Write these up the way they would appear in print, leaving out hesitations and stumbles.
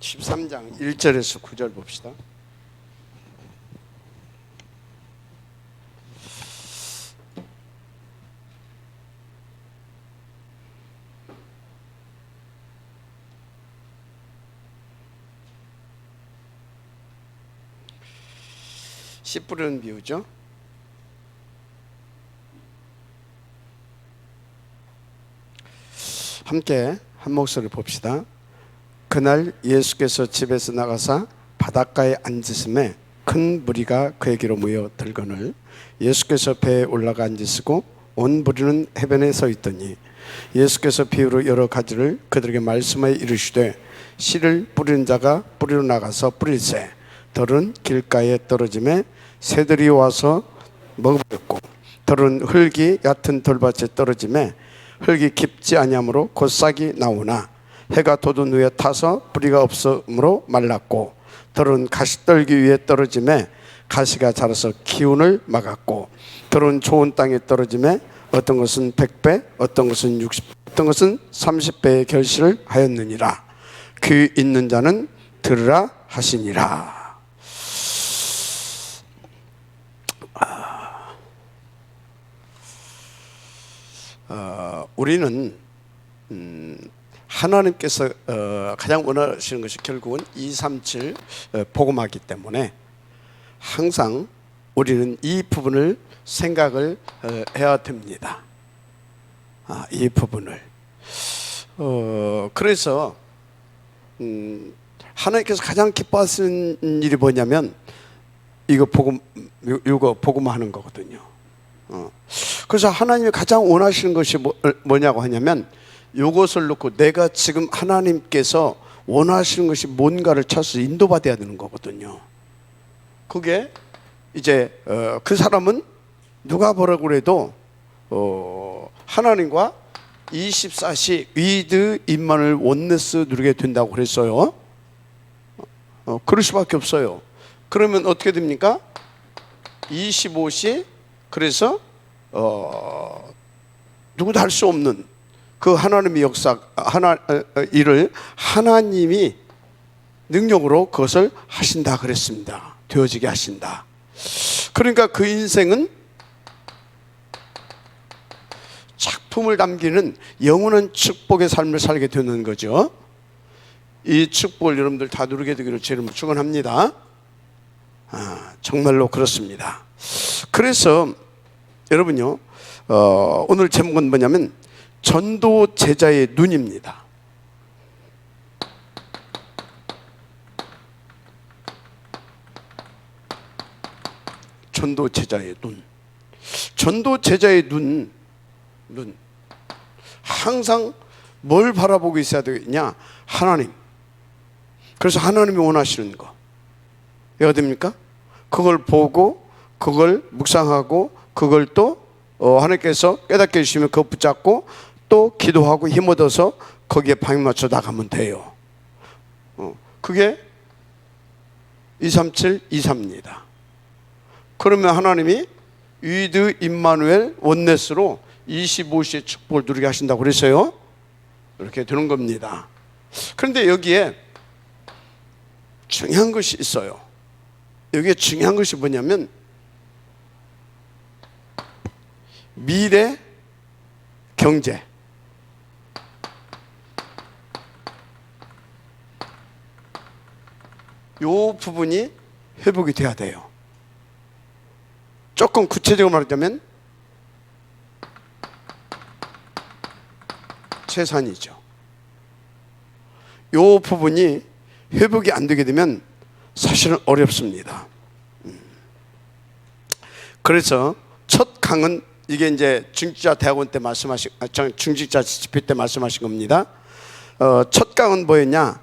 13장 1절에서 9절 봅시다. 씨 뿌리는 비유죠. 함께 한 목소리를 봅시다. 그날 예수께서 집에서 나가사 바닷가에 앉으심에 큰 무리가 그에게로 모여 들거늘 예수께서 배에 올라가 앉으시고 온 무리는 해변에 서 있더니 예수께서 비유로 여러 가지를 그들에게 말씀하여 이르시되 씨를 뿌리는 자가 뿌리로 나가서 뿌릴새 덜은 길가에 떨어짐에 새들이 와서 먹어버렸고 덜은 흙이 얕은 돌밭에 떨어짐에 흙이 깊지 아니하므로 곧 싹이 나오나 해가 돋은 후에 타서 뿌리가 없으므로 말랐고 덜은 가시떨기 위에 떨어짐에 가시가 자라서 기운을 막았고 덜은 좋은 땅에 떨어짐에 어떤 것은 100배 어떤 것은 60배 어떤 것은 30배의 결실을 하였느니라. 귀 있는 자는 들으라 하시니라. 우리는 하나님께서 가장 원하시는 것이 결국은 237 복음하기 때문에 항상 우리는 이 부분을 생각을 해야 됩니다. 이 부분을 그래서 하나님께서 가장 기뻐하시는 일이 뭐냐면 이거 복음하는 거거든요. 그래서 하나님이 가장 원하시는 것이 뭐냐고 하냐면 이것을 놓고 내가 지금 하나님께서 원하시는 것이 뭔가를 찾아서 인도받아야 되는 거거든요. 그게 이제 그 사람은 누가 뭐라고 그래도 하나님과 24시 위드 임마누엘 원네스 누리게 된다고 그랬어요. 그럴 수밖에 없어요. 그러면 어떻게 됩니까? 25시 그래서 누구도 할 수 없는 그 하나님의 역사 일을 하나님이 능력으로 그것을 하신다 그랬습니다. 되어지게 하신다. 그러니까 그 인생은 작품을 담기는 영원한 축복의 삶을 살게 되는 거죠. 이 축복을 여러분들 다 누리게 되기를 주님으로 축원합니다. 정말로 그렇습니다. 그래서 여러분요, 오늘 제목은 뭐냐면 전도 제자의 눈입니다. 전도 제자의 눈. 전도 제자의 눈. 항상 뭘 바라보고 있어야 되겠냐? 하나님. 그래서 하나님이 원하시는 거. 뭐가 됩니까? 그걸 보고, 그걸 묵상하고, 그걸 또 하나님께서 깨닫게 해주시면 그거 붙잡고 또 기도하고 힘 얻어서 거기에 방향 맞춰 나가면 돼요. 그게 237-23입니다. 그러면 하나님이 위드 임마누엘 원네스로 25시의 축복을 누리게 하신다고 그랬어요. 이렇게 되는 겁니다. 그런데 여기에 중요한 것이 있어요. 여기에 중요한 것이 뭐냐면 미래 경제. 요 부분이 회복이 돼야 돼요. 조금 구체적으로 말하자면 재산이죠. 요 부분이 회복이 안 되게 되면 사실은 어렵습니다. 그래서 첫 강은 이게 이제 중직자 대학원 때 중직자 집회 때 말씀하신 겁니다. 첫 강은 뭐였냐?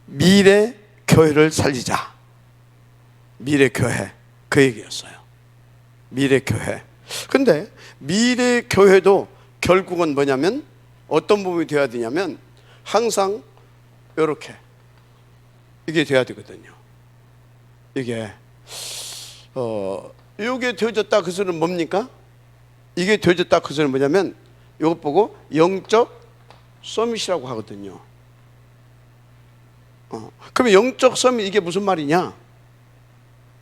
미래 교회를 살리자. 미래 교회 그 얘기였어요. 미래 교회. 근데 미래 교회도 결국은 뭐냐면 어떤 부분이 돼야 되냐면 항상 이렇게 이게 돼야 되거든요. 이게 이게 되어졌다 그 소리는 뭡니까? 이게 되어졌다 그 소리는 뭐냐면 이것 보고 영적 서밋이라고 하거든요. 그러면 영적 서밋 이게 무슨 말이냐?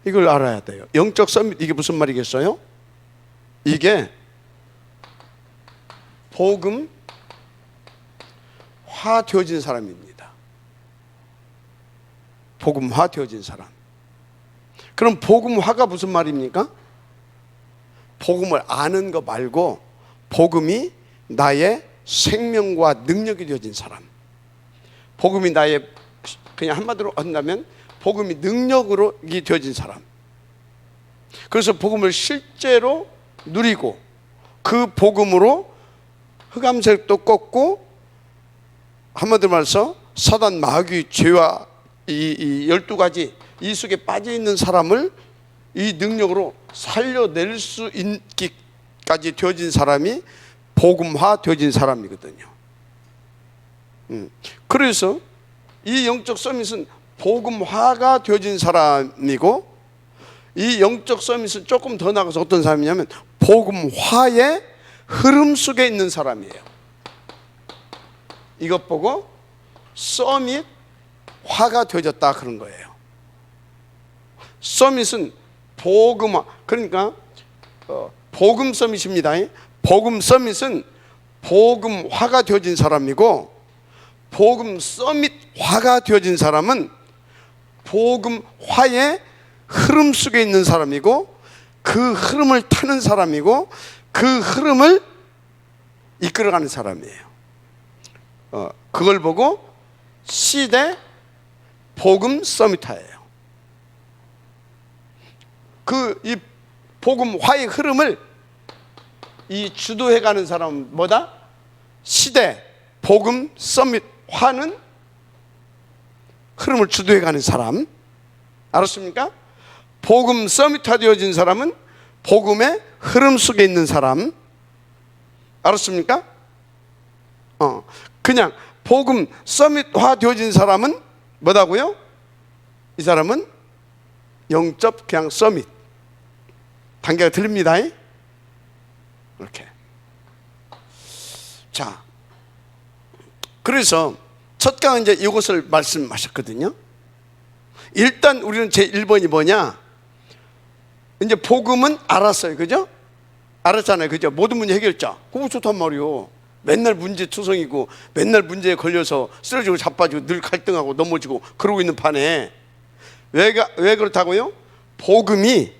이걸 알아야 돼요. 영적 서밋 이게 무슨 말이겠어요? 이게 복음화 되어진 사람입니다. 복음화 되어진 사람. 그럼 복음화가 무슨 말입니까? 복음을 아는 거 말고 복음이 나의 생명과 능력이 되어진 사람. 복음이 나의, 그냥 한마디로 한다면 복음이 능력으로 되어진 사람. 그래서 복음을 실제로 누리고 그 복음으로 흑암색도 꺾고, 한마디로 말해서 사단 마귀 죄와 이 12가지 이 속에 빠져 있는 사람을 이 능력으로 살려낼 수 있기까지 되어진 사람이 복음화 되어진 사람이거든요. 그래서 이 영적 서밋은 복음화가 되어진 사람이고, 이 영적 서밋은 조금 더 나가서 어떤 사람이냐면 복음화의 흐름 속에 있는 사람이에요. 이것 보고 서밋 화가 되어졌다 그런 거예요. 서밋은 복음화, 그러니까 복음 서밋입니다. 복음 서밋은 복음화가 되어진 사람이고, 복음 서밋화가 되어진 사람은 복음화의 흐름 속에 있는 사람이고, 그 흐름을 타는 사람이고, 그 흐름을 이끌어가는 사람이에요. 그걸 보고 시대 복음 서밋화예요. 이 복음화의 흐름을 이 주도해가는 사람은 뭐다? 시대 복음 서밋화는 흐름을 주도해가는 사람. 알았습니까? 복음 서밋화 되어진 사람은 복음의 흐름 속에 있는 사람. 알았습니까? 그냥 복음 서밋화 되어진 사람은 뭐다고요? 이 사람은 영적 그냥 서밋. 단계가 틀립니다. 이렇게. 자, 그래서 첫 강은 이제 이것을 말씀하셨거든요. 일단 우리는 제 1번이 뭐냐? 이제 복음은 알았어요. 그죠? 알았잖아요. 그죠? 모든 문제 해결자. 그거 좋단 말이요. 맨날 문제 투성이고 맨날 문제에 걸려서 쓰러지고 자빠지고 늘 갈등하고 넘어지고 그러고 있는 판에 왜 그렇다고요? 복음이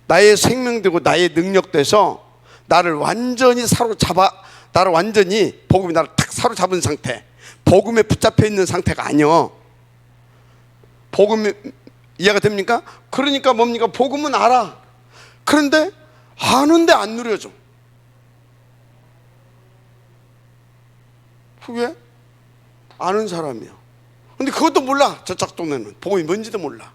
나의 생명되고 나의 능력돼서 나를 완전히 복음이 나를 탁 사로잡은 상태, 복음에 붙잡혀 있는 상태가 아니요. 복음이 이해가 됩니까? 그러니까 뭡니까? 복음은 알아. 그런데 아는데 안 누려져. 그게 아는 사람이야. 근데 그것도 몰라. 저쪽 동네는 복음이 뭔지도 몰라.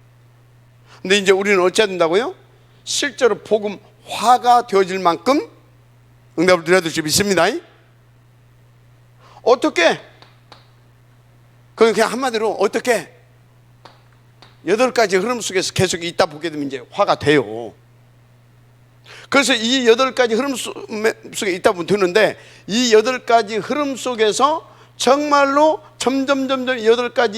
근데 이제 우리는 어찌해야 된다고요? 실제로 복음화가 되어질 만큼 응답을 드려야 될 줄 믿습니다. 어떻게? 그냥 한마디로 어떻게? 8가지 흐름 속에서 계속 있다 보게 되면 이제 화가 돼요. 그래서 이 8가지 흐름 속에 있다 보면 되는데, 이 8가지 흐름 속에서 정말로 점점 8가지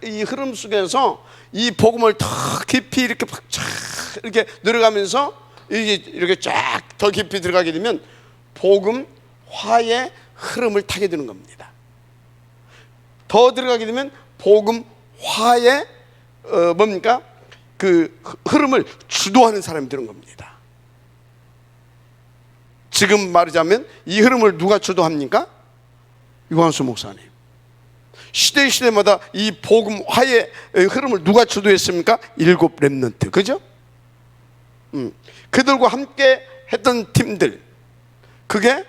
이 흐름 속에서 이 복음을 더 깊이 이렇게 들어가면서 이렇게 쫙 더 깊이 들어가게 되면 복음화의 흐름을 타게 되는 겁니다. 더 들어가게 되면 복음화의 뭡니까? 그 흐름을 주도하는 사람이 되는 겁니다. 지금 말하자면 이 흐름을 누가 주도합니까? 유광수 목사님. 시대마다 이 복음화의 흐름을 누가 주도했습니까? 7 렘넌트. 그죠? 그들과 함께 했던 팀들, 그게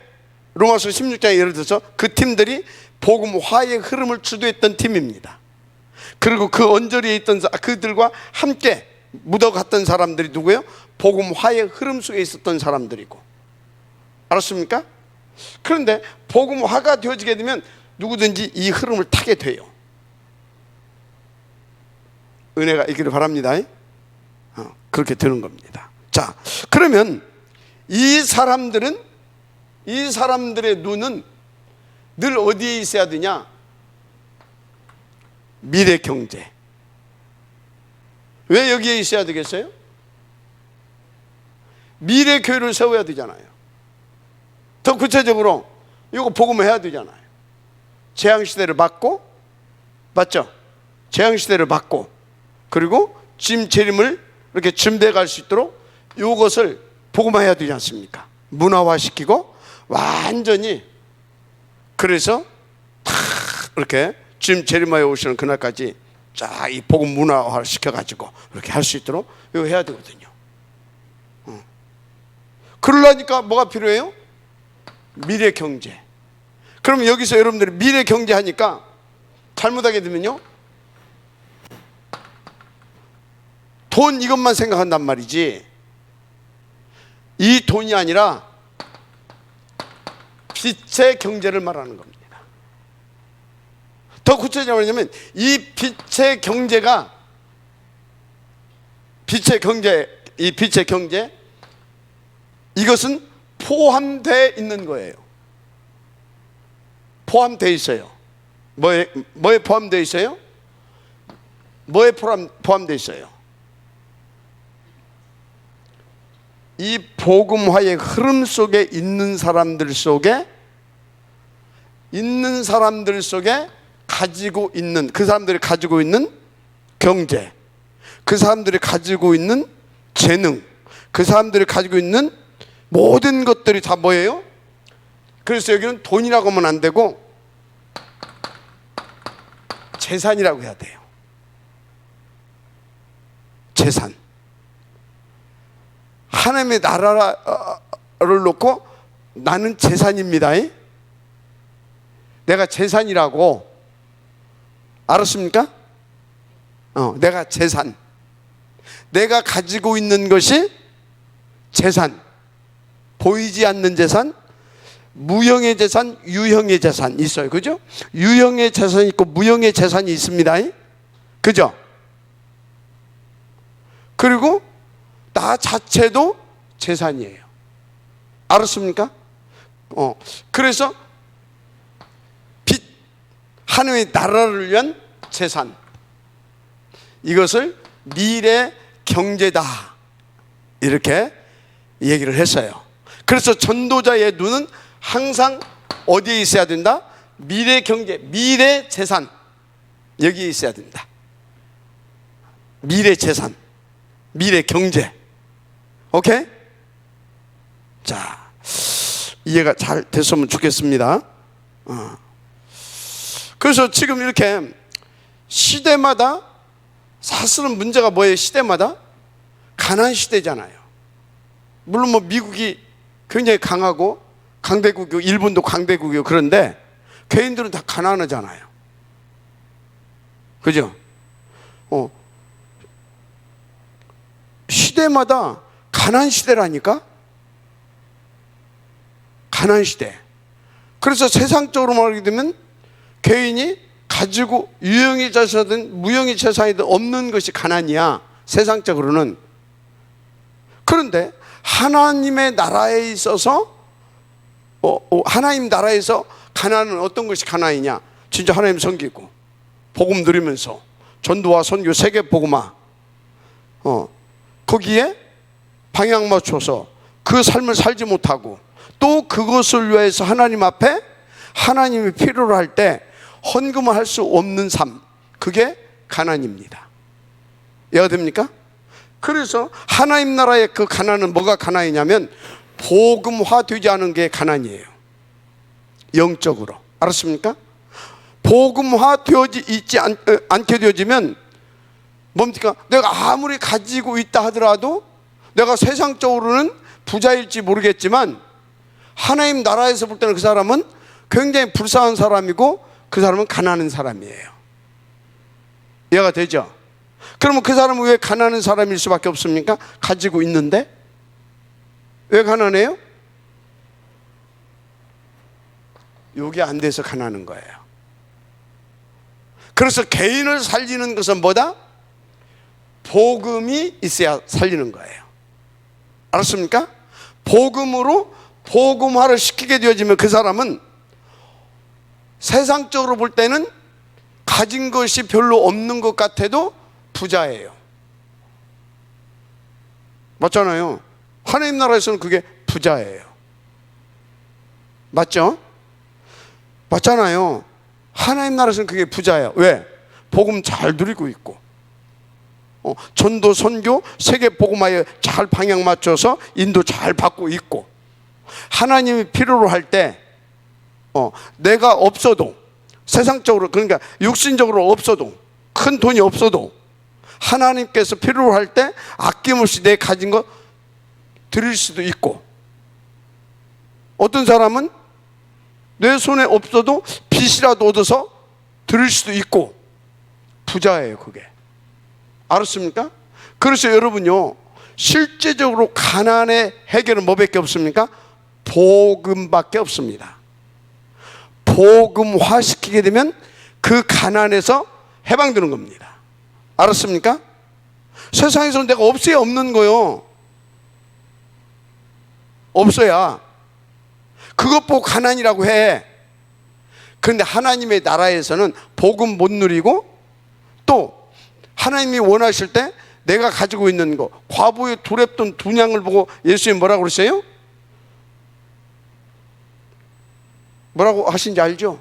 로마서 16장에 예를 들어서 그 팀들이 복음화의 흐름을 주도했던 팀입니다. 그리고 그 언저리에 있던 그들과 함께 묻어갔던 사람들이 누구예요? 복음화의 흐름 속에 있었던 사람들이고. 알았습니까? 그런데 복음화가 되어지게 되면 누구든지 이 흐름을 타게 돼요. 은혜가 있기를 바랍니다. 그렇게 되는 겁니다. 자, 그러면 이 사람들의 눈은 늘 어디에 있어야 되냐? 미래 경제. 왜 여기에 있어야 되겠어요? 미래 교회를 세워야 되잖아요. 더 구체적으로 이거 복음을 해야 되잖아요. 재앙시대를 막고, 맞죠? 재앙시대를 막고, 그리고 짐 재림을 이렇게 준비해 갈 수 있도록 이것을 복음화해야 되지 않습니까? 문화화시키고 완전히, 그래서 다 이렇게 짐 재림하여 오시는 그날까지 자, 이 복음 문화화 시켜가지고 이렇게 할 수 있도록 이거 해야 되거든요. 그러려니까 뭐가 필요해요? 미래 경제. 그럼 여기서 여러분들이 미래 경제 하니까 잘못하게 되면요, 돈 이것만 생각한단 말이지, 이 돈이 아니라 빛의 경제를 말하는 겁니다. 더 구체적으로 말하면 이 빛의 경제가, 빛의 경제, 이 빛의 경제, 이것은 포함되어 있는 거예요. 포함되어 있어요. 뭐에 포함되어 있어요? 뭐에 포함되어 있어요? 이 복음화의 흐름 속에 있는 사람들 속에 가지고 있는, 그 사람들이 가지고 있는 경제, 그 사람들이 가지고 있는 재능, 그 사람들이 가지고 있는 모든 것들이 다 뭐예요? 그래서 여기는 돈이라고 하면 안 되고 재산이라고 해야 돼요. 재산. 하나님의 나라를 놓고 나는 재산입니다. 내가 재산이라고. 알았습니까? 내가 재산. 내가 가지고 있는 것이 재산. 보이지 않는 재산, 무형의 재산, 유형의 재산 있어요. 그죠? 유형의 재산이 있고 무형의 재산이 있습니다. 그죠? 그리고 나 자체도 재산이에요. 알았습니까? 그래서 빛, 하나님의 나라를 위한 재산, 이것을 미래 경제다, 이렇게 얘기를 했어요. 그래서 전도자의 눈은 항상 어디에 있어야 된다? 미래 경제, 미래 재산, 여기에 있어야 된다. 미래 재산, 미래 경제. 오케이? 자, 이해가 잘 됐으면 좋겠습니다. 그래서 지금 이렇게 시대마다, 사실은 문제가 뭐예요? 시대마다 가난 시대잖아요. 물론 뭐 미국이 굉장히 강하고 강대국이고 일본도 강대국이고, 그런데 개인들은 다 가난하잖아요. 그죠? 시대마다 가난 시대라니까? 가난 시대. 그래서 세상적으로 말하게 되면 개인이 가지고 유형의 재산이든 무형의 재산이든 없는 것이 가난이야, 세상적으로는. 그런데 하나님의 나라에 있어서 하나님 나라에서 가난은 어떤 것이 가난이냐? 진짜 하나님 섬기고 복음 누리면서 전도와 선교, 세계 복음화, 거기에 방향 맞춰서 그 삶을 살지 못하고, 또 그것을 위해서 하나님 앞에 하나님이 필요로 할 때 헌금을 할 수 없는 삶, 그게 가난입니다. 이해가 됩니까? 그래서 하나님 나라의 그 가난은 뭐가 가난이냐면 복음화 되지 않은 게 가난이에요. 영적으로. 알았습니까? 복음화 있지 않게 되어지면 뭡니까? 내가 아무리 가지고 있다 하더라도, 내가 세상적으로는 부자일지 모르겠지만 하나님 나라에서 볼 때는 그 사람은 굉장히 불쌍한 사람이고, 그 사람은 가난한 사람이에요. 이해가 되죠? 그러면 그 사람은 왜 가난한 사람일 수밖에 없습니까? 가지고 있는데. 왜 가난해요? 이게 안 돼서 가난한 거예요. 그래서 개인을 살리는 것은 뭐다? 복음이 있어야 살리는 거예요. 알았습니까? 복음으로 복음화를 시키게 되어지면 그 사람은 세상적으로 볼 때는 가진 것이 별로 없는 것 같아도 부자예요. 맞잖아요. 하나님 나라에서는 그게 부자예요. 맞죠? 맞잖아요. 하나님 나라에서는 그게 부자예요. 왜? 복음 잘 누리고 있고, 전도 선교 세계 복음화에 잘 방향 맞춰서 인도 잘 받고 있고, 하나님이 필요로 할 때 내가 없어도, 세상적으로, 그러니까 육신적으로 없어도, 큰 돈이 없어도 하나님께서 필요로 할 때 아낌없이 내 가진 거 드릴 수도 있고, 어떤 사람은 내 손에 없어도 빚이라도 얻어서 드릴 수도 있고, 부자예요. 그게 알았습니까? 그래서 여러분요, 실제적으로 가난의 해결은 뭐밖에 없습니까? 복음밖에 없습니다. 복음화 시키게 되면 그 가난에서 해방되는 겁니다. 알았습니까? 세상에서는 내가 없어야 없는 거요. 없어야 그것 보고 가난이라고 해. 그런데 하나님의 나라에서는 복음 못 누리고, 또 하나님이 원하실 때 내가 가지고 있는 거, 과부의 두랩돈 2냥을 보고 예수님이 뭐라고 그랬어요? 뭐라고 하신지 알죠?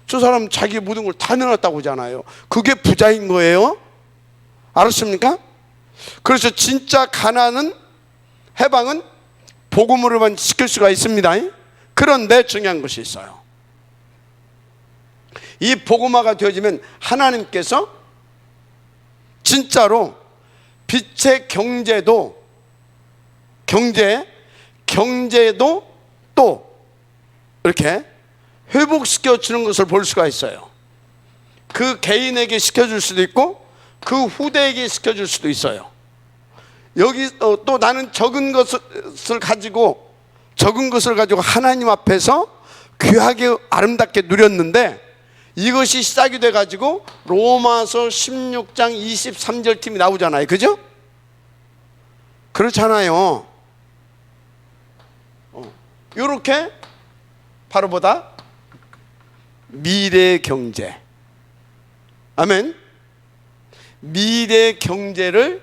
저 사람 자기 모든 걸 다 내놨다고 하잖아요. 그게 부자인 거예요. 알았습니까? 그래서 진짜 가난은, 해방은 복음으로만 시킬 수가 있습니다. 그런데 중요한 것이 있어요. 이 복음화가 되어지면 하나님께서 진짜로 빛의 경제도 또 이렇게 회복시켜 주는 것을 볼 수가 있어요. 그 개인에게 시켜줄 수도 있고 그 후대에게 시켜줄 수도 있어요. 여기 또 나는 적은 것을 가지고 하나님 앞에서 귀하게 아름답게 누렸는데, 이것이 시작이 돼가지고 로마서 16장 23절 팀이 나오잖아요. 그죠? 그렇잖아요. 이렇게 바로 보다 미래 경제, 아멘. 미래 경제를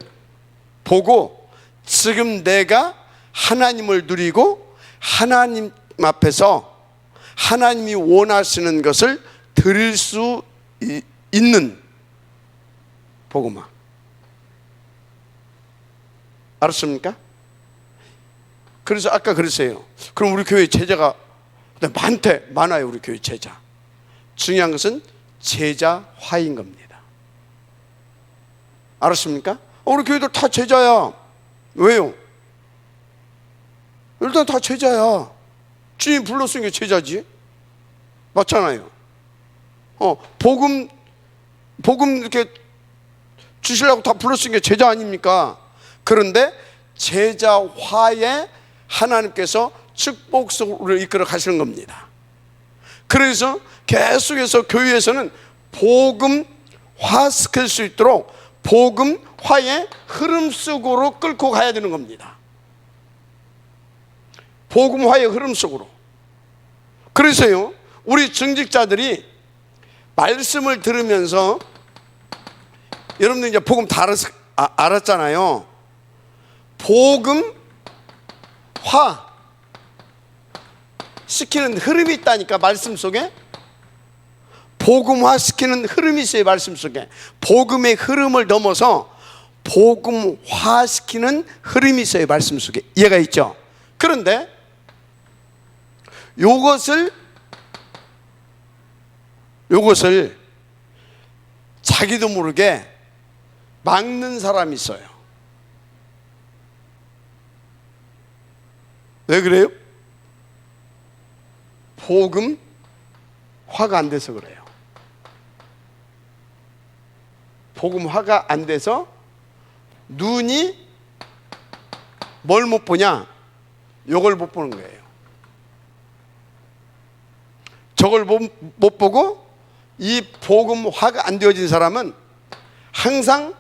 보고 지금 내가 하나님을 누리고 하나님 앞에서 하나님이 원하시는 것을 드릴 수 있는 복음화. 알았습니까? 그래서 아까 그랬어요. 그럼 우리 교회 제자가 많아요. 우리 교회 제자. 중요한 것은 제자화인 겁니다. 알았습니까? 우리 교회들 다 제자야. 왜요? 일단 다 제자야. 주님 불렀으니까 제자지. 맞잖아요. 복음 이렇게 주시려고 다 불렀으니까 제자 아닙니까? 그런데 제자화에 하나님께서 축복으로 이끌어 가시는 겁니다. 그래서 계속해서 교회에서는 복음화 시킬 수 있도록 복음화의 흐름 속으로 끌고 가야 되는 겁니다. 복음화의 흐름 속으로. 그래서요, 우리 증직자들이 말씀을 들으면서, 여러분들 이제 복음 다 알았잖아요. 복음화 시키는 흐름이 있다니까. 말씀 속에 복음화 시키는 흐름이 있어요. 말씀 속에 복음의 흐름을 넘어서 복음화 시키는 흐름이 있어요. 말씀 속에. 이해가 있죠? 그런데 요것을 자기도 모르게 막는 사람이 있어요. 왜 그래요? 복음화가 안 돼서 그래요. 복음화가 안 돼서 눈이 뭘 못 보냐? 요걸 못 보는 거예요. 저걸 못 보고, 이 복음화가 안 되어진 사람은 항상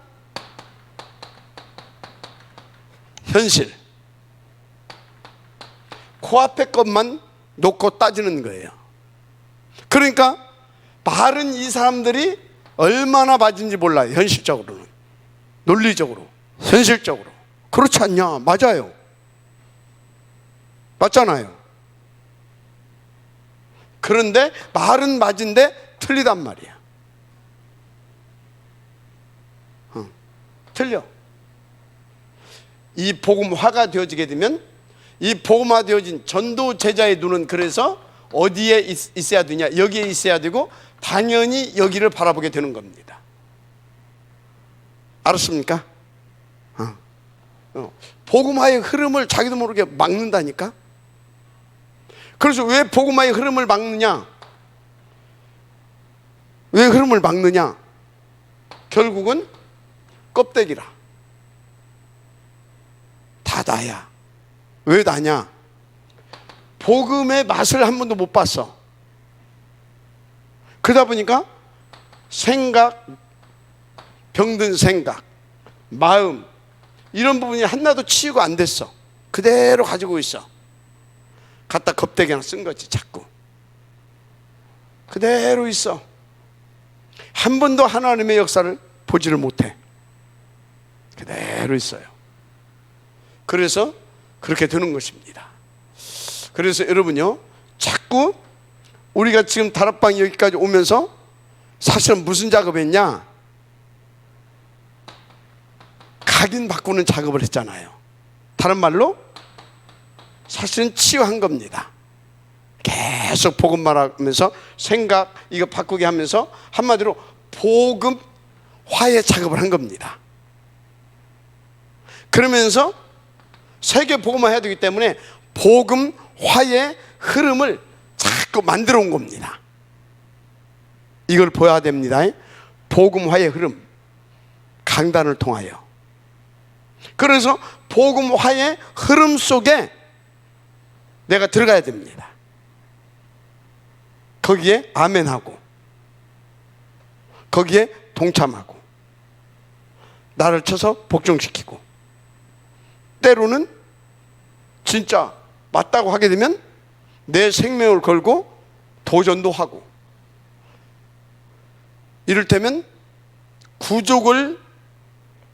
현실, 코앞에 것만 놓고 따지는 거예요. 그러니까 말은 이 사람들이 얼마나 맞은지 몰라요. 현실적으로는, 논리적으로, 현실적으로. 그렇지 않냐? 맞아요. 맞잖아요. 그런데 말은 맞은데 틀리단 말이야. 틀려. 이 복음화가 되어지게 되면, 이 복음화 되어진 전도 제자의 눈은 그래서 어디에 있어야 되냐? 여기에 있어야 되고 당연히 여기를 바라보게 되는 겁니다. 알았습니까? 복음화의 흐름을 자기도 모르게 막는다니까. 그래서 왜 복음화의 흐름을 막느냐? 왜 흐름을 막느냐? 결국은 껍데기라. 다 나야. 왜 나냐? 복음의 맛을 한 번도 못 봤어. 그러다 보니까 생각, 병든 생각, 마음, 이런 부분이 하나도 치유가 안 됐어. 그대로 가지고 있어. 갖다 껍데기 하나 쓴 거지. 자꾸 그대로 있어. 한 번도 하나님의 역사를 보지를 못해. 그대로 있어요. 그래서 그렇게 되는 것입니다. 그래서 여러분요, 자꾸 우리가 지금 다락방 여기까지 오면서 사실은 무슨 작업을 했냐? 각인 바꾸는 작업을 했잖아요. 다른 말로 사실은 치유한 겁니다. 계속 복음 말하면서 생각 이거 바꾸게 하면서 한마디로 복음 화해 작업을 한 겁니다. 그러면서 세계 복음화 해야 되기 때문에 복음 화해 흐름을 자꾸 만들어 온 겁니다. 이걸 보여야 됩니다. 복음 화해 흐름, 강단을 통하여. 그래서 복음 화해 흐름 속에 내가 들어가야 됩니다. 거기에 아멘하고, 거기에 동참하고, 나를 쳐서 복종시키고, 때로는 진짜 맞다고 하게 되면 내 생명을 걸고 도전도 하고, 이를테면 구족을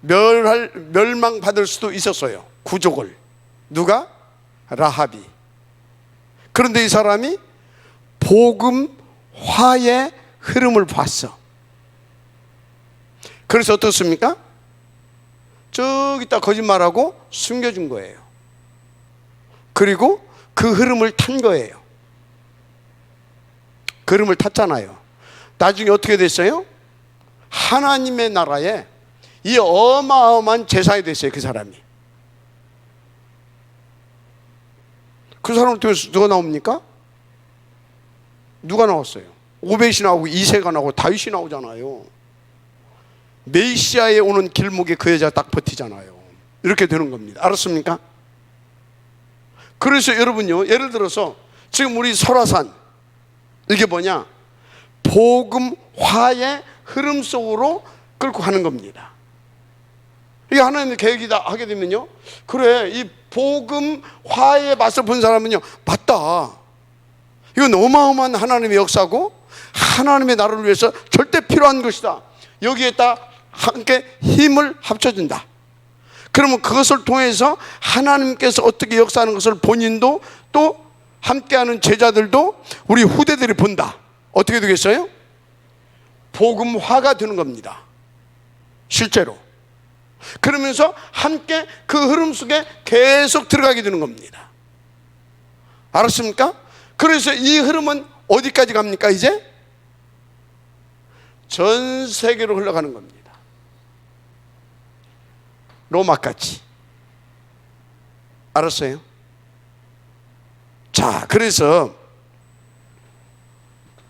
멸망받을 수도 있었어요. 구족을. 누가? 라합이. 그런데 이 사람이 복음화의 흐름을 봤어. 그래서 어떻습니까? 저기다 거짓말하고 숨겨준 거예요. 그리고 그 흐름을 탄 거예요. 그 흐름을 탔잖아요. 나중에 어떻게 됐어요? 하나님의 나라에 이 어마어마한 제사가 됐어요. 그 사람이. 그 사람을 통해서 누가 나옵니까? 누가 나왔어요? 오벳이 나오고 이새가 나오고 다윗이 나오잖아요. 메시아에 오는 길목에 그 여자가 딱 버티잖아요. 이렇게 되는 겁니다. 알았습니까? 그래서 여러분요, 예를 들어서 지금 우리 설화산, 이게 뭐냐? 복음화의 흐름 속으로 끌고 가는 겁니다. 이게 하나님의 계획이다 하게 되면요, 그래, 이 복음화의 맛을 본 사람은요, 맞다, 이건 어마어마한 하나님의 역사고 하나님의 나라를 위해서 절대 필요한 것이다. 여기에 딱 함께 힘을 합쳐준다. 그러면 그것을 통해서 하나님께서 어떻게 역사하는 것을 본인도 또 함께하는 제자들도 우리 후대들이 본다. 어떻게 되겠어요? 복음화가 되는 겁니다. 실제로. 그러면서 함께 그 흐름 속에 계속 들어가게 되는 겁니다. 알았습니까? 그래서 이 흐름은 어디까지 갑니까? 이제 전 세계로 흘러가는 겁니다. 로마까지. 알았어요? 자, 그래서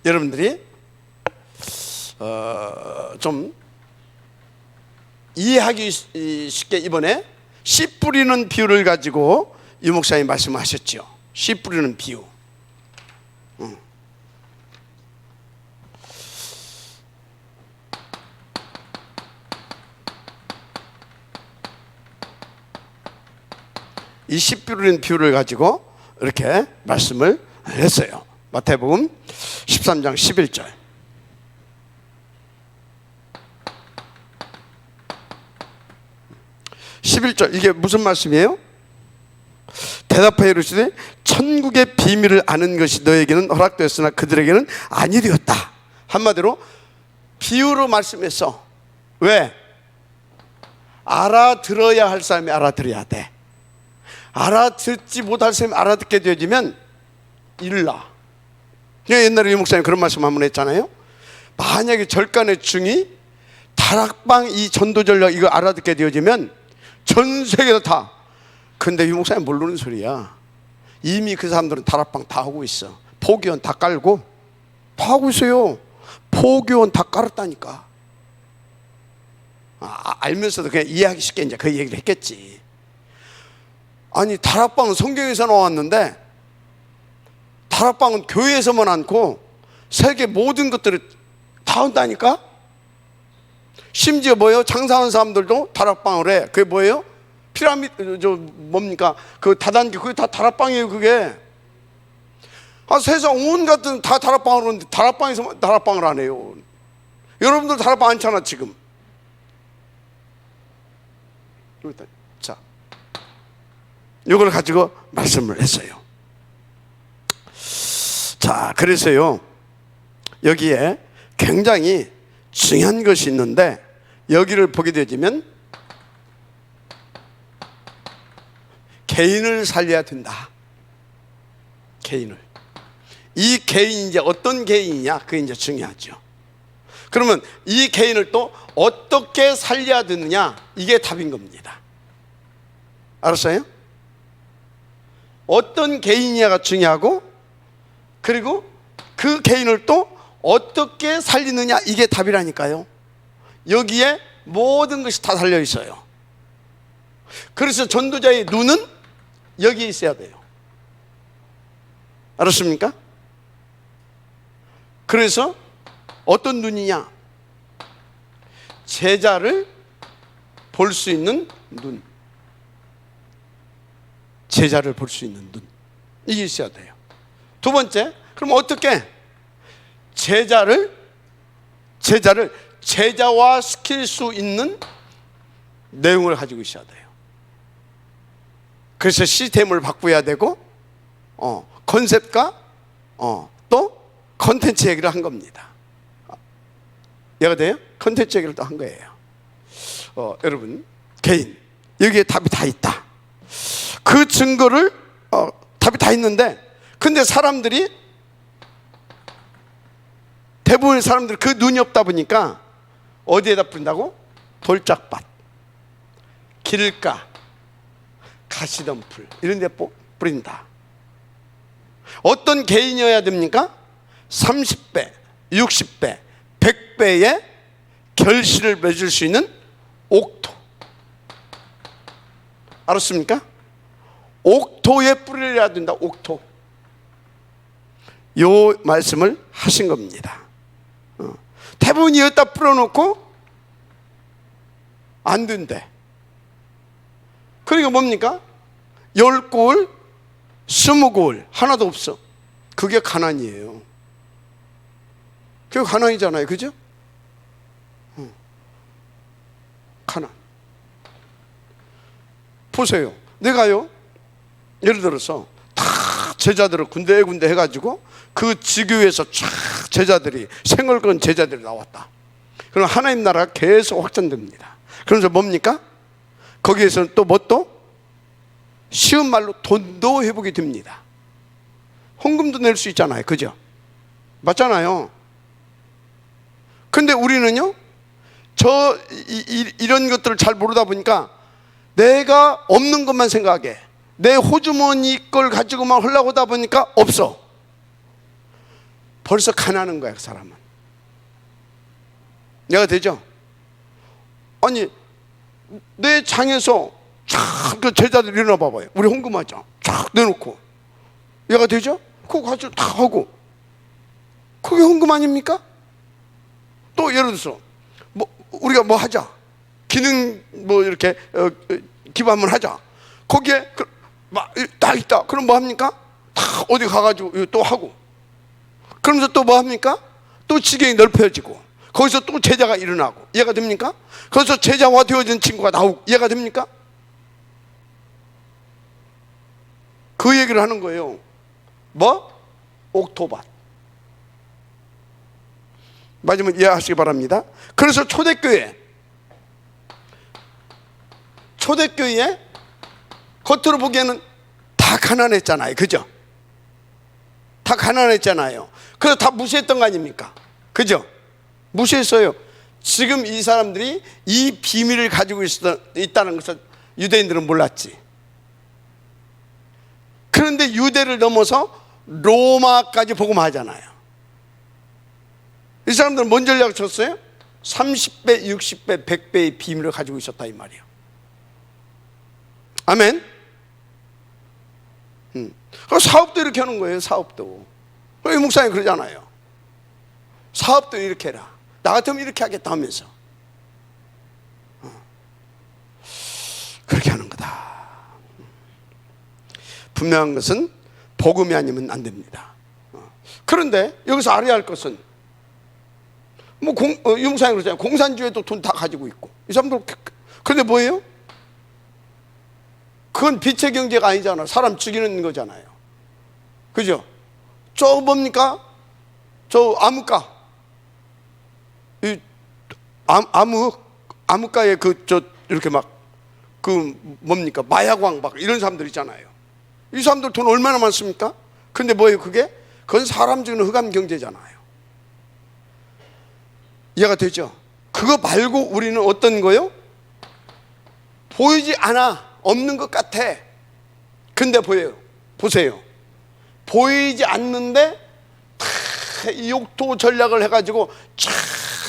여러분들이 좀 이해하기 쉽게 이번에 씨 뿌리는 비유를 가지고 유 목사님 말씀하셨죠. 씨 뿌리는 비유. 이 씨 뿌리는 비유를 가지고 이렇게 말씀을 했어요. 마태복음 13장 11절. 11절 이게 무슨 말씀이에요? 대답하여 이르시되 천국의 비밀을 아는 것이 너에게는 허락되었으나 그들에게는 아니 되었다. 한마디로 비유로 말씀했어. 왜? 알아들어야 할 사람이 알아들어야 돼. 알아듣지 못할 사람이 알아듣게 되어지면 일나. 옛날에 유 목사님 그런 말씀 한번 했잖아요. 만약에 절간의 중이 다락방 이 전도 전략 이거 알아듣게 되어지면 전 세계도 다. 근데 유 목사님 모르는 소리야. 이미 그 사람들은 다락방 다 하고 있어. 포교원 다 깔고 다 하고 있어요. 포교원 다 깔았다니까. 알면서도 그냥 이해하기 쉽게 이제 그 얘기를 했겠지. 아니 다락방은 성경에서 나왔는데 다락방은 교회에서만 않고 세계 모든 것들을 다 한다니까. 심지어 뭐예요? 장사하는 사람들도 다락방을 해. 그게 뭐예요? 피라미드 뭡니까? 그 다단계 그게 다 다락방이에요. 그게 세상 온갖 다 다락방을 하는데 다락방에서 다락방을 안 해요. 여러분들 다락방 않잖아 지금. 자, 이걸 가지고 말씀을 했어요. 자, 그래서요 여기에 굉장히 중요한 것이 있는데 여기를 보게 되면 개인을 살려야 된다. 개인을. 이 개인이 이제 어떤 개인이냐 그게 이제 중요하죠. 그러면 이 개인을 또 어떻게 살려야 되느냐 이게 답인 겁니다. 알았어요? 어떤 개인이냐가 중요하고 그리고 그 개인을 또 어떻게 살리느냐 이게 답이라니까요. 여기에 모든 것이 다 달려 있어요. 그래서 전도자의 눈은 여기에 있어야 돼요. 알았습니까? 그래서 어떤 눈이냐? 제자를 볼 수 있는 눈. 제자를 볼 수 있는 눈. 이게 있어야 돼요. 두 번째, 그럼 어떻게 제자를 제자화 시킬 수 있는 내용을 가지고 있어야 돼요. 그래서 시스템을 바꿔야 되고 컨셉과 또 컨텐츠 얘기를 한 겁니다. 이해가 돼요? 컨텐츠 얘기를 또 한 거예요. 여러분 개인 여기에 답이 다 있다. 그 증거를 답이 다 있는데 근데 사람들이 대부분의 사람들이 그 눈이 없다 보니까 어디에다 뿌린다고? 돌짝밭, 길가, 가시덤불 이런 데 뿌린다. 어떤 개인이어야 됩니까? 30배, 60배, 100배의 결실을 맺을 수 있는 옥토. 알았습니까? 옥토에 뿌려야 된다. 옥토. 요 말씀을 하신 겁니다. 대부분이 여기다 뿌려놓고 안 된대. 그러니까 뭡니까? 10골, 20골 하나도 없어. 그게 가난이에요. 그게 가난이잖아요. 그죠? 가난. 보세요. 내가요 예를 들어서 다 제자들을 군데군데 해가지고 그 지교에서 쫙 제자들이 생얼건 제자들이 나왔다. 그럼 하나님 나라가 계속 확장됩니다. 그러면서 뭡니까? 거기에서는 또 뭐 또? 쉬운 말로 돈도 회복이 됩니다. 헌금도 낼 수 있잖아요. 그죠? 맞잖아요. 근데 우리는요 이런 것들을 잘 모르다 보니까 내가 없는 것만 생각해. 내 호주머니 걸 가지고만 하려고 하다 보니까 없어. 벌써 가난한 거야 그 사람은. 내가 되죠? 아니 내 장에서 쫙 그 제자들 일어나 봐봐요. 우리 헌금하자. 쫙 내놓고 얘가 되죠? 그거 가지고 다 하고 그게 헌금 아닙니까? 또 예를 들어서 뭐 우리가 뭐 하자. 기능 뭐 이렇게 기부 한번 하자. 거기에 막 다 있다. 그럼 뭐 합니까? 다 어디 가가지고 또 하고. 그러면서 또 뭐 합니까? 또 지경이 넓혀지고 거기서 또 제자가 일어나고. 이해가 됩니까? 거기서 제자화 되어진 친구가 나오고. 이해가 됩니까? 그 얘기를 하는 거예요. 뭐? 옥토밭. 맞으면 이해하시기 바랍니다. 그래서 초대교회 겉으로 보기에는 다 가난했잖아요. 그죠? 다 가난했잖아요. 그래서 다 무시했던 거 아닙니까? 그죠? 무시했어요. 지금 이 사람들이 이 비밀을 가지고 있다는 것을 유대인들은 몰랐지. 그런데 유대를 넘어서 로마까지 복음하잖아요. 이 사람들은 뭔 전략을 쳤어요? 30배, 60배, 100배의 비밀을 가지고 있었다 이 말이에요. 아멘. 사업도 이렇게 하는 거예요. 사업도. 이 목사님 그러잖아요. 사업도 이렇게 해라. 나 같으면 이렇게 하겠다 하면서 그렇게 하는 거다. 분명한 것은 복음이 아니면 안 됩니다. 그런데 여기서 알아야 할 것은 뭐 이 목사님 그러잖아요. 공산주의도 돈 다 가지고 있고 이 사람들. 그런데 뭐예요? 그건 빛의 경제가 아니잖아. 사람 죽이는 거잖아요. 그죠? 저 뭡니까? 저 암흑가. 이 암흑가에 이렇게 막 뭡니까? 마약왕 막 이런 사람들 있잖아요. 이 사람들 돈 얼마나 많습니까? 근데 뭐예요 그게? 그건 사람 죽이는 흑암 경제잖아요. 이해가 되죠? 그거 말고 우리는 어떤 거요? 보이지 않아. 없는 것 같아. 근데 보여요. 보세요. 보이지 않는데 이 욕토 전략을 해가지고 쫙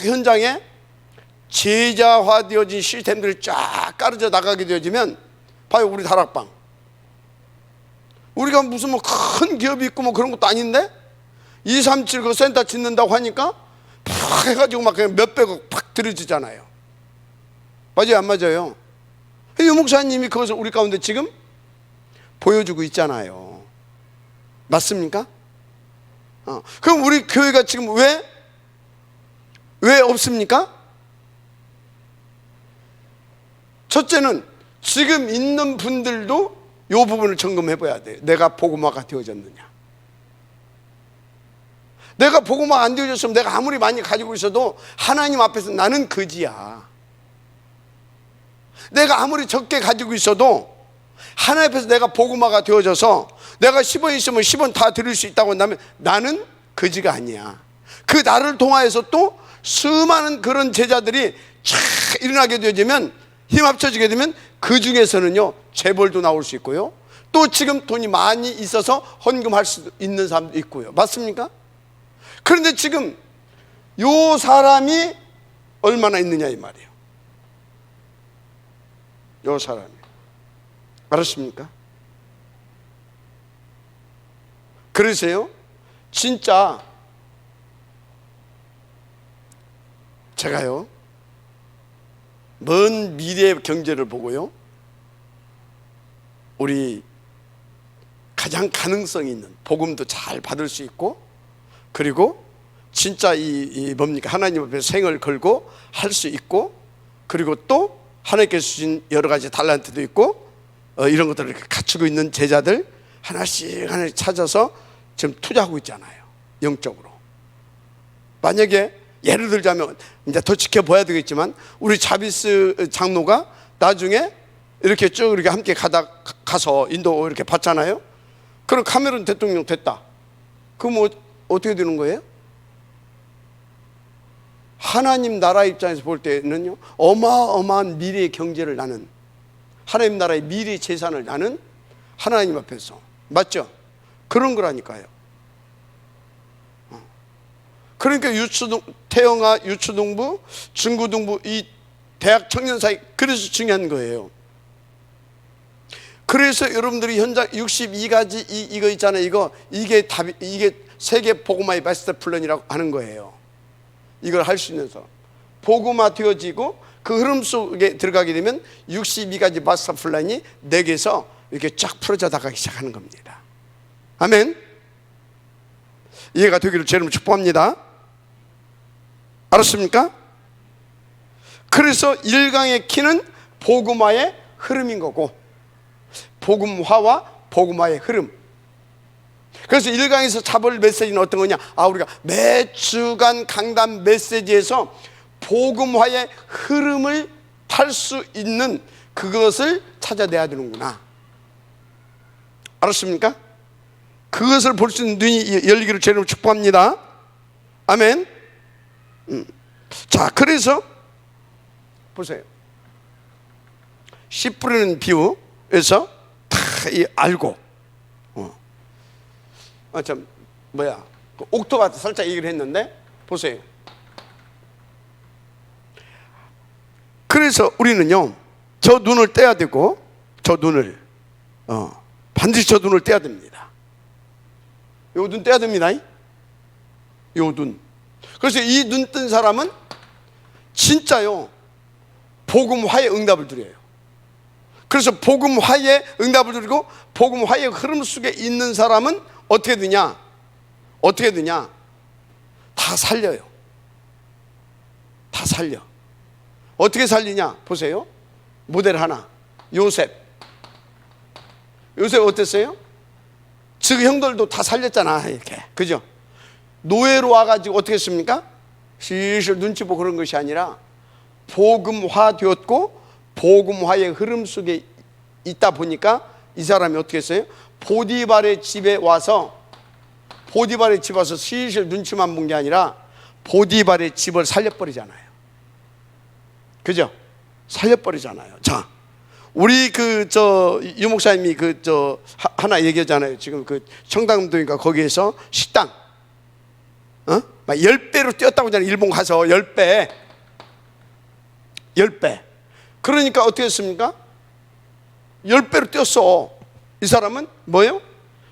현장에 제자화되어진 시스템들이 쫙 깔아져 나가게 되어지면 봐요. 우리 다락방. 우리가 무슨 뭐 큰 기업이 있고 뭐 그런 것도 아닌데 237 그 센터 짓는다고 하니까 팍 해가지고 막 그냥 몇백억 팍 들어지잖아요. 맞아요 안 맞아요? 이 목사님이 그것을 우리 가운데 지금 보여주고 있잖아요. 맞습니까? 그럼 우리 교회가 지금 왜 없습니까? 첫째는 지금 있는 분들도 이 부분을 점검해 봐야 돼요. 내가 복음화가 되어졌느냐. 내가 복음화가 안 되어졌으면 내가 아무리 많이 가지고 있어도 하나님 앞에서 나는 거지야. 내가 아무리 적게 가지고 있어도 하나님 앞에서 내가 복음화가 되어져서 내가 10원 있으면 10원 다 드릴 수 있다고 한다면 나는 거지가 아니야. 그 나를 통하여서 또 수많은 그런 제자들이 촥 일어나게 되어지면 힘 합쳐지게 되면 그 중에서는요 재벌도 나올 수 있고요, 또 지금 돈이 많이 있어서 헌금할 수 있는 사람도 있고요. 맞습니까? 그런데 지금 요 사람이 얼마나 있느냐 이 말이에요. 요 사람이. 알았습니까? 그러세요? 진짜 제가요 먼 미래의 경제를 보고요 우리 가장 가능성 있는 복음도 잘 받을 수 있고, 그리고 진짜 이 뭡니까 하나님 앞에 생을 걸고 할 수 있고, 그리고 또 하나님께서 주신 여러 가지 달란트도 있고 이런 것들을 이렇게 갖추고 있는 제자들 하나씩 찾아서 지금 투자하고 있잖아요. 영적으로. 만약에 예를 들자면 이제 더 지켜봐야 되겠지만 우리 자비스 장로가 나중에 이렇게 쭉 이렇게 함께 가서 인도 이렇게 봤잖아요. 그럼 카메론 대통령 됐다. 그럼 어떻게 되는 거예요? 하나님 나라 입장에서 볼 때는요 어마어마한 미래의 경제를 나는, 하나님 나라의 미래 재산을 나는 하나님 앞에서. 맞죠? 그런 거라니까요. 그러니까 태영아 유초등부, 중고등부 이 대학 청년 사이 그래서 중요한 거예요. 그래서 여러분들이 현장 62가지 이거 있잖아요. 이게 답이, 이게 세계 복음화의 마스터 플랜이라고 하는 거예요. 이걸 할 수 있는 사람. 복음화 되어지고 그 흐름 속에 들어가게 되면 62가지 마스터 플랜이 내게서 이렇게 쫙 풀어져 나가기 시작하는 겁니다. 아멘. 이해가 되기를 주님으로 축복합니다. 알았습니까? 그래서 1강의 키는 복음화의 흐름인 거고, 복음화와 복음화의 흐름. 그래서 1강에서 잡을 메시지는 어떤 거냐? 우리가 매 주간 강단 메시지에서 복음화의 흐름을 탈 수 있는 그것을 찾아내야 되는구나. 알았습니까? 그것을 볼 수 있는 눈이 열리기를 주님으로 축복합니다. 아멘. 자, 그래서 보세요. 씨 뿌리는 비유에서 다 알고, 그 옥토바트 살짝 얘기를 했는데 보세요. 그래서 우리는요, 저 눈을 떼야 되고, 저 눈을 반드시 저 눈을 떼야 됩니다. 요 눈 떼야 됩니다. 요 눈. 그래서 이 눈 뜬 사람은 진짜요, 복음화의 응답을 드려요. 그래서 복음화의 응답을 드리고 복음화의 흐름 속에 있는 사람은 어떻게 되냐? 어떻게 되냐? 다 살려요. 다 살려. 어떻게 살리냐? 보세요. 모델 하나. 요셉 어땠어요? 즉 형들도 다 살렸잖아, 이렇게. 그죠? 노예로 와가지고 어떻게 했습니까? 슬슬 눈치 보고 그런 것이 아니라 복음화 되었고 복음화의 흐름 속에 있다 보니까 이 사람이 어떻게 했어요? 보디발의 집에 와서 슬슬 눈치만 본 게 아니라 보디발의 집을 살려버리잖아요. 그죠? 살려버리잖아요. 자, 우리 유 목사님이 하나 얘기하잖아요. 지금 청담동인가 거기에서 식당, 막 10배로 뛰었다고 하잖아요. 일본 가서 10배. 그러니까 어떻게 했습니까? 10배로 뛰었어. 이 사람은 뭐예요?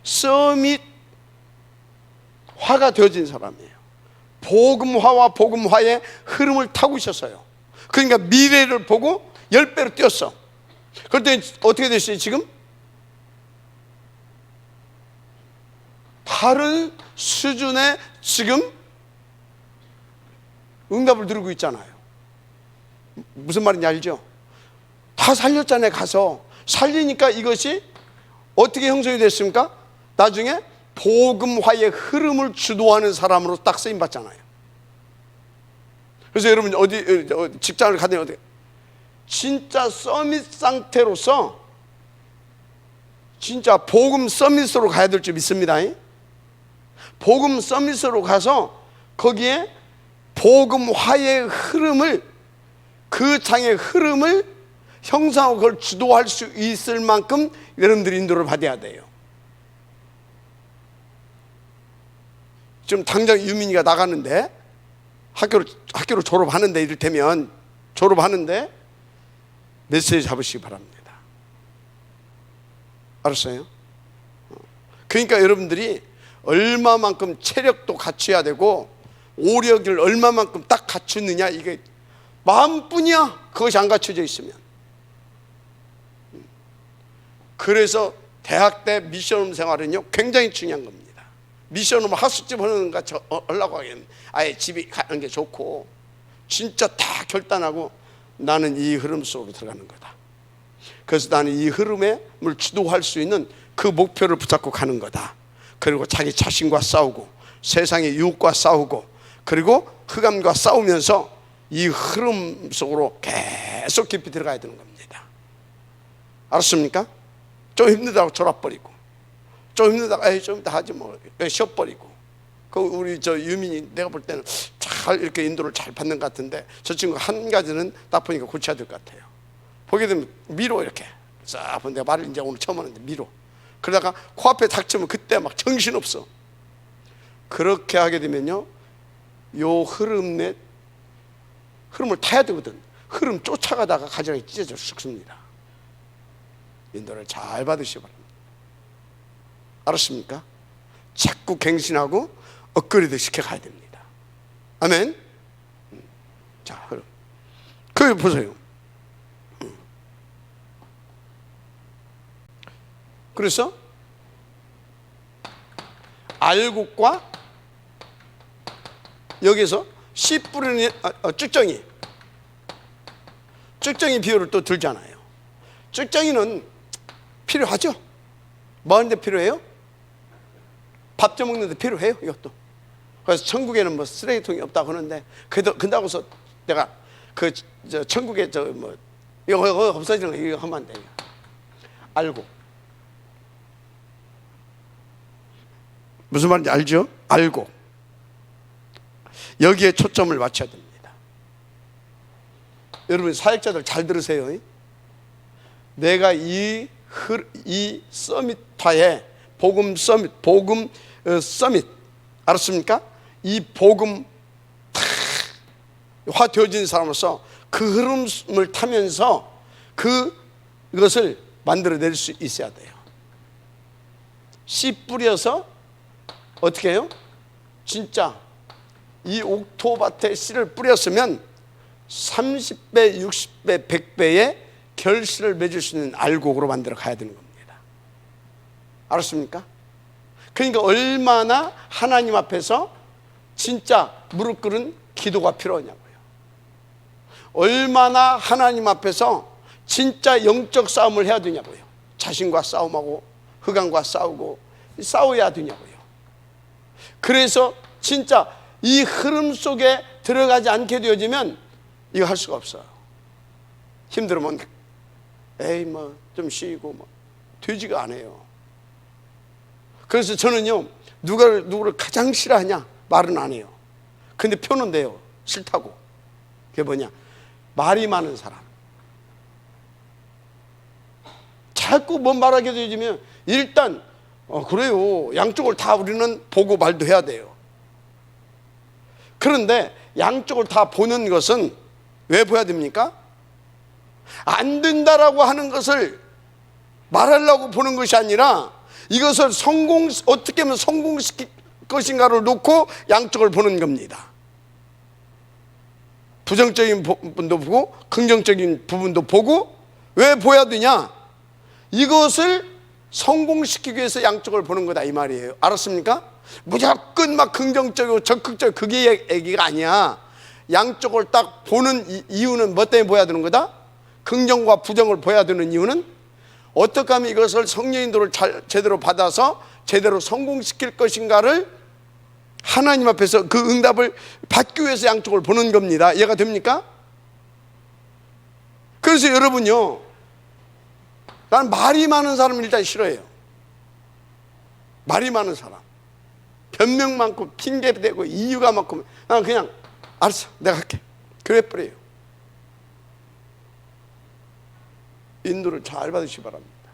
서밋 화가 되어진 사람이에요. 복음화와 복음화의 흐름을 타고 있었어요. 그러니까 미래를 보고 10배로 뛰었어. 그런데 어떻게 됐어요? 지금 다른 수준의 지금 응답을 누리고 있잖아요. 무슨 말인지 알죠? 다 살렸잖아요. 가서 살리니까 이것이 어떻게 형성이 됐습니까? 나중에 복음화의 흐름을 주도하는 사람으로 딱 쓰임받잖아요. 그래서 여러분 어디 직장을 가든 어디 진짜 서밋 상태로서 진짜 복음 서밋으로 가야 될 줄 믿습니다. 복음 서밋으로 가서 거기에 복음화의 흐름을, 그 장의 흐름을 형성하고 그걸 주도할 수 있을 만큼 여러분들이 인도를 받아야 돼요. 지금 당장 유민이가 나가는데 학교로 졸업하는데, 이를테면 졸업하는데 메시지 잡으시기 바랍니다. 알았어요? 그러니까 여러분들이 얼마만큼 체력도 갖춰야 되고 오력을 얼마만큼 딱 갖추느냐, 이게 마음뿐이야. 그것이 안 갖춰져 있으면. 그래서 대학 때 미션 생활은요 굉장히 중요한 겁니다. 미션은 학습집 하는 것 같이 하려고 하기에는 아예 집에 가는 게 좋고, 진짜 다 결단하고 나는 이 흐름 속으로 들어가는 거다. 그래서 나는 이 흐름을 주도할 수 있는 그 목표를 붙잡고 가는 거다. 그리고 자기 자신과 싸우고 세상의 유혹과 싸우고 그리고 흑암과 싸우면서 이 흐름 속으로 계속 깊이 들어가야 되는 겁니다. 알았습니까? 좀 힘들다고 졸아버리고, 좀 힘들다가 좀 이따 하지 뭐 쉬어버리고. 우리 유민이 내가 볼 때는 잘 이렇게 인도를 잘 받는 것 같은데, 저 친구 한 가지는 딱 보니까 고쳐야 될 것 같아요. 보게 되면 미로 이렇게 싹 보는데, 말을 이제 오늘 처음 하는데 미로. 그러다가 코앞에 닥치면 그때 막 정신없어. 그렇게 하게 되면요, 요 흐름을 타야 되거든. 흐름 쫓아가다가 가정이 찢어져 죽습니다. 인도를 잘 받으시기 바랍니다. 알았습니까? 자꾸 갱신하고 업그레이드 시켜가야 됩니다. 아멘. 자, 흐름. 그 보세요. 그래서 알곡과 여기서 씨 뿌리는 쭉정이 비유를 또 들잖아요. 쭉정이는 필요하죠. 뭐 하는데 필요해요? 밥 좀 먹는데 필요해요, 이것도. 그래서 천국에는 뭐 쓰레기통이 없다고 하는데, 근다고 해서 내가 천국에 이거 없어지는 거 이거 하면 안 돼요. 알고. 무슨 말인지 알죠? 알고. 여기에 초점을 맞춰야 됩니다. 여러분 사역자들 잘 들으세요. 내가 이 서밋화에 복음 서밋 알았습니까? 이 복음 화 되어진 사람으로서 그 흐름을 타면서 그것을 만들어낼 수 있어야 돼요. 씨 뿌려서 어떻게 해요? 진짜 이 옥토밭에 씨를 뿌렸으면 30배, 60배, 100배의 결실을 맺을 수 있는 알곡으로 만들어 가야 되는 겁니다. 알았습니까? 그러니까 얼마나 하나님 앞에서 진짜 무릎 꿇은 기도가 필요하냐고요. 얼마나 하나님 앞에서 진짜 영적 싸움을 해야 되냐고요. 자신과 싸움하고 흑암과 싸워야 되냐고요. 그래서 진짜 이 흐름 속에 들어가지 않게 되어지면 이거 할 수가 없어요. 힘들으면 에이 뭐 좀 쉬고 뭐 되지가 않아요. 그래서 저는요, 누구를 가장 싫어하냐 말은 안 해요. 근데 표는 돼요. 싫다고. 그게 뭐냐, 말이 많은 사람. 자꾸 뭔 말하게 되어지면 일단 그래요, 양쪽을 다 우리는 보고 말도 해야 돼요. 그런데 양쪽을 다 보는 것은 왜 보야 됩니까? 안 된다라고 하는 것을 말하려고 보는 것이 아니라 이것을 어떻게 하면 성공시킬 것인가를 놓고 양쪽을 보는 겁니다. 부정적인 부분도 보고 긍정적인 부분도 보고. 왜 보야 되냐? 이것을 성공시키기 위해서 양쪽을 보는 거다 이 말이에요. 알았습니까? 무조건 막 긍정적이고 적극적이고 그게 얘기가 아니야. 양쪽을 딱 보는 이유는 뭐 때문에 보야 되는 거다? 긍정과 부정을 보야 되는 이유는 어떻게 하면 이것을 성령인도를 제대로 받아서 제대로 성공시킬 것인가를 하나님 앞에서 그 응답을 받기 위해서 양쪽을 보는 겁니다. 이해가 됩니까? 그래서 여러분요, 나는 말이 많은 사람을 일단 싫어해요. 말이 많은 사람, 변명 많고 핑계대고 이유가 많고, 난 그냥 알았어 내가 할게 그래 버려요. 인도를 잘 받으시기 바랍니다.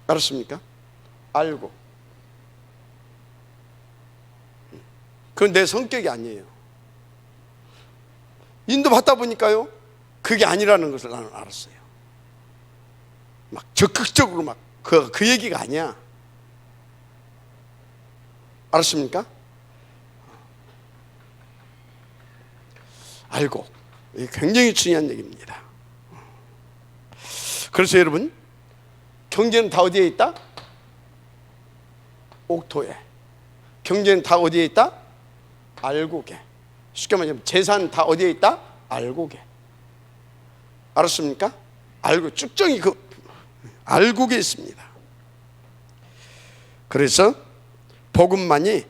알았습니까? 알고. 그건 내 성격이 아니에요. 인도 받다 보니까요, 그게 아니라는 것을 나는 알았어요. 막 적극적으로 막 그 얘기가 아니야. 알았습니까? 알고. 이게 굉장히 중요한 얘기입니다. 그래서 여러분, 경제는 다 어디에 있다? 옥토에. 경제는 다 어디에 있다? 알곡에. 쉽게 말하면 재산 다 어디에 있다? 알곡에. 알았습니까? 알곡, 쭉정이 그 알곡에 있습니다. 그래서 복음만이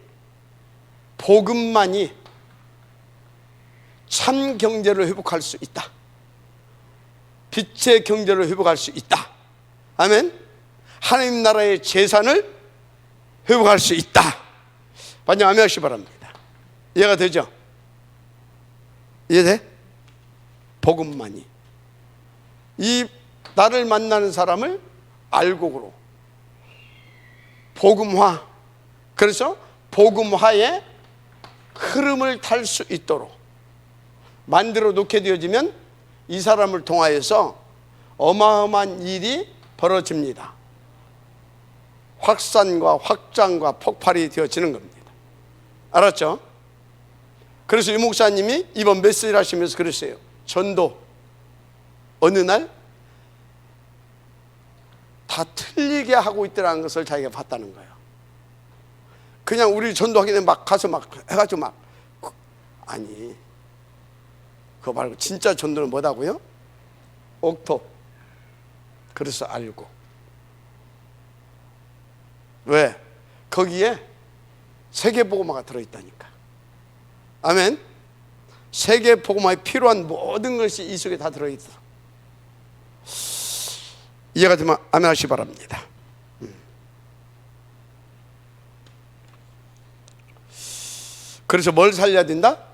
참 경제를 회복할 수 있다. 빛의 경제를 회복할 수 있다. 아멘. 하나님 나라의 재산을 회복할 수 있다. 반영 아멘 하시기 바랍니다. 이해가 되죠? 이해돼? 복음만이. 이 나를 만나는 사람을 알곡으로 복음화, 그래서 복음화의 흐름을 탈 수 있도록 만들어 놓게 되어지면 이 사람을 통하여서 어마어마한 일이 벌어집니다. 확산과 확장과 폭발이 되어지는 겁니다. 알았죠? 그래서 유 목사님이 이번 메시지를 하시면서 그랬어요. 전도 어느 날 다 틀리게 하고 있더라는 것을 자기가 봤다는 거예요. 그냥 우리 전도하기 전에 막 가서 막 해가지고 막, 아니 그거 말고 진짜 전도는 뭐다고요? 옥토. 그래서 알고. 왜? 거기에 세계복음화가 들어있다니까. 아멘. 세계복음화에 필요한 모든 것이 이 속에 다 들어있어. 이해가 되면 아멘 하시기 바랍니다. 그래서 뭘 살려야 된다?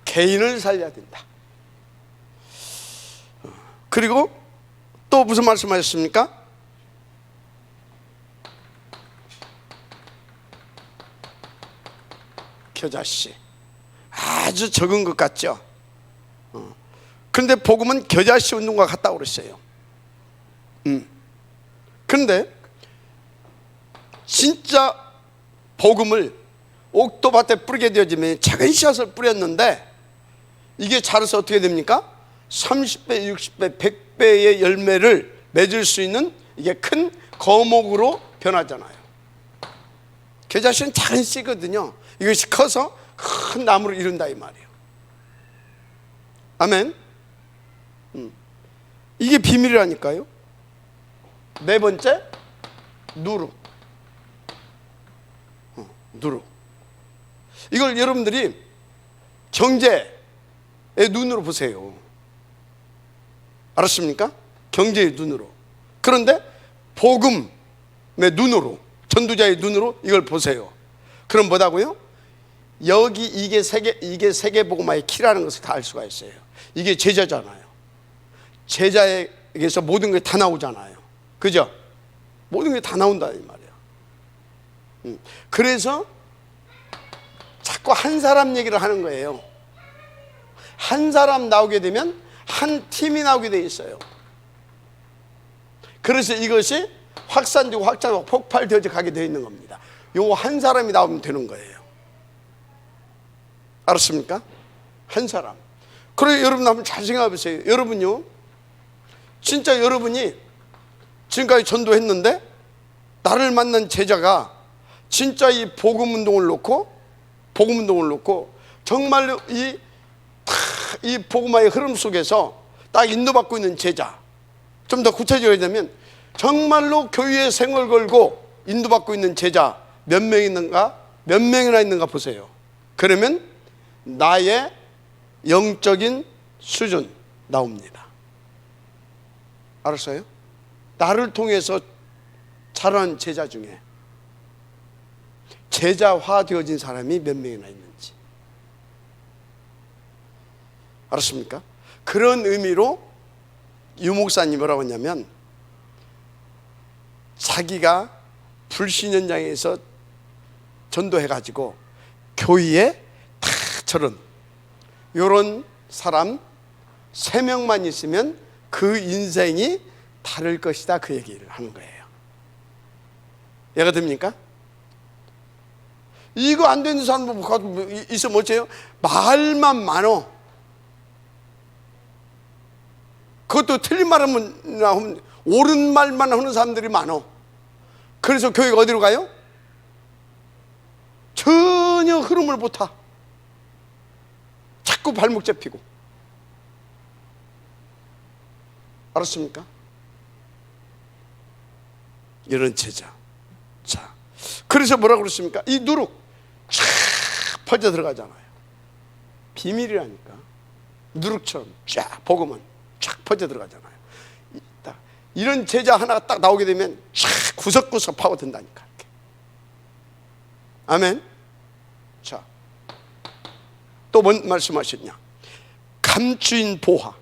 개인을 살려야 된다. 그리고 또 무슨 말씀하셨습니까? 겨자씨. 아주 적은 것 같죠? 그런데 복음은 겨자씨 운동과 같다고 그랬어요. 그런데 진짜 복음을 옥토밭에 뿌리게 되어지면 작은 씨앗을 뿌렸는데 이게 자라서 어떻게 됩니까? 30배, 60배, 100배의 열매를 맺을 수 있는 이게 큰 거목으로 변하잖아요. 겨자씨는 작은 씨거든요. 이것이 커서 큰 나무를 이룬다 이 말이에요. 아멘. 이게 비밀이라니까요. 네 번째, 누룩. 누룩. 이걸 여러분들이 경제의 눈으로 보세요. 알았습니까? 경제의 눈으로. 그런데 복음의 눈으로, 전도자의 눈으로 이걸 보세요. 그럼 뭐다고요? 여기 이게 세계 복음화의 키라는 것을 다 알 수가 있어요. 이게 제자잖아요. 제자에게서 모든 게 다 나오잖아요. 그죠? 모든 게 다 나온다 이 말이에요. 그래서 자꾸 한 사람 얘기를 하는 거예요. 한 사람 나오게 되면 한 팀이 나오게 돼 있어요. 그래서 이것이 확산되고 확장하고 폭발되어져 가게 되어 있는 겁니다. 요 한 사람이 나오면 되는 거예요. 알았습니까? 한 사람. 그래서 여러분 한번 잘 생각해 보세요. 여러분요, 진짜 여러분이 지금까지 전도했는데 나를 만난 제자가 진짜 이 복음 운동을 놓고 정말로 이 복음화의 흐름 속에서 딱 인도받고 있는 제자, 좀 더 구체적으로 되면 정말로 교회에 생을 걸고 인도받고 있는 제자 몇 명 있는가? 몇 명이나 있는가 보세요. 그러면 나의 영적인 수준 나옵니다. 알았어요? 나를 통해서 자란 제자 중에 제자화 되어진 사람이 몇 명이나 있는지. 알았습니까? 그런 의미로 유 목사님 뭐라고 했냐면, 자기가 불신현장에서 전도해가지고 교회에 다 저런 요런 사람 3명만 있으면 그 인생이 다를 것이다, 그 얘기를 하는 거예요. 이해가 됩니까? 이거 안 되는 사람 있으면 어째요? 말만 많어. 그것도 틀린 말하면 옳은 말만 하는 사람들이 많어. 그래서 교회가 어디로 가요? 전혀 흐름을 못 타. 자꾸 발목 잡히고. 알았습니까? 이런 제자. 자, 그래서 뭐라고 그랬습니까? 이 누룩 쫙 퍼져 들어가잖아요. 비밀이라니까. 누룩처럼 쫙 복음은 쫙 퍼져 들어가잖아요. 이런 제자 하나가 딱 나오게 되면 쫙 구석구석 파고든다니까. 아멘. 자, 또 뭔 말씀하셨냐? 감추인 보화.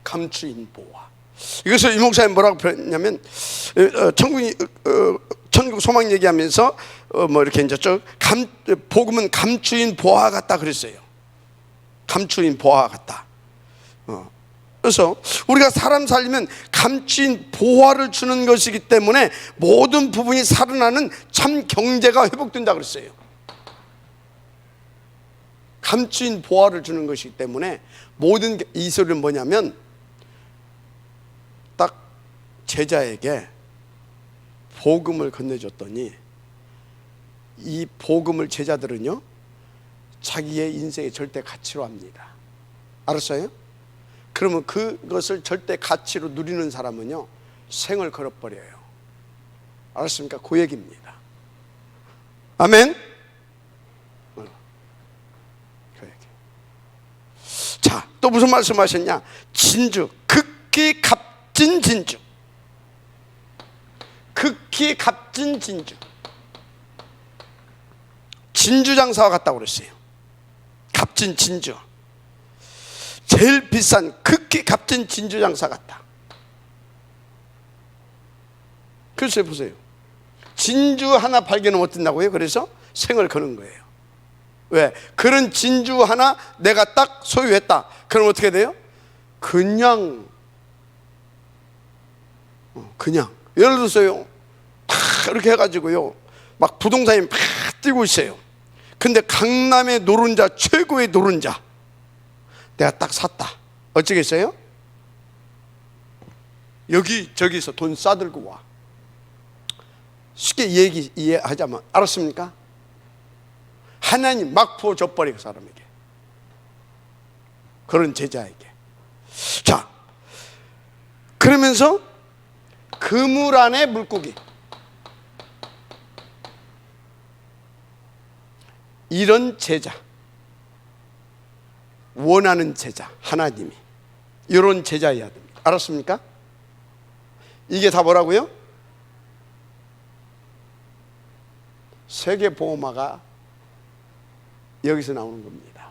감추인 보화. 이것을 이 목사님 뭐라고 표현했냐면, 천국 소망 얘기하면서 뭐 이렇게 이제 복음은 감추인 보화 같다 그랬어요. 감추인 보화 같다. 그래서 우리가 사람 살리면 감추인 보화를 주는 것이기 때문에 모든 부분이 살아나는 참 경제가 회복된다 그랬어요. 감추인 보화를 주는 것이기 때문에 모든 이 소리는 뭐냐면, 딱 제자에게 복음을 건네줬더니 이 복음을 제자들은요 자기의 인생의 절대 가치로 합니다. 알았어요? 그러면 그것을 절대 가치로 누리는 사람은요, 생을 걸어버려요. 알았습니까? 그 얘기입니다. 아멘? 그 얘기. 자, 또 무슨 말씀하셨냐? 진주, 극히 값진 진주. 극히 값진 진주. 진주 장사와 같다고 그랬어요. 값진 진주. 제일 비싼 극히 값진 진주 장사 같다. 글쎄 보세요. 진주 하나 발견하면 어떻다고요? 그래서 생을 거는 거예요. 왜? 그런 진주 하나 내가 딱 소유했다. 그럼 어떻게 돼요? 그냥 예를 들어서요, 막 이렇게 해가지고요, 막 부동산이 막 뛰고 있어요. 근데 강남의 노른자, 최고의 노른자 내가 딱 샀다. 어쩌겠어요? 저기서 돈 싸들고 와. 쉽게 이해하자면, 알았습니까? 하나님 막 부어줘 버려, 그 사람에게. 그런 제자에게. 자, 그러면서 그물 안에 물고기. 이런 제자, 원하는 제자, 하나님이 이런 제자여야 됩니다. 알았습니까? 이게 다 뭐라고요? 세계보험화가 여기서 나오는 겁니다.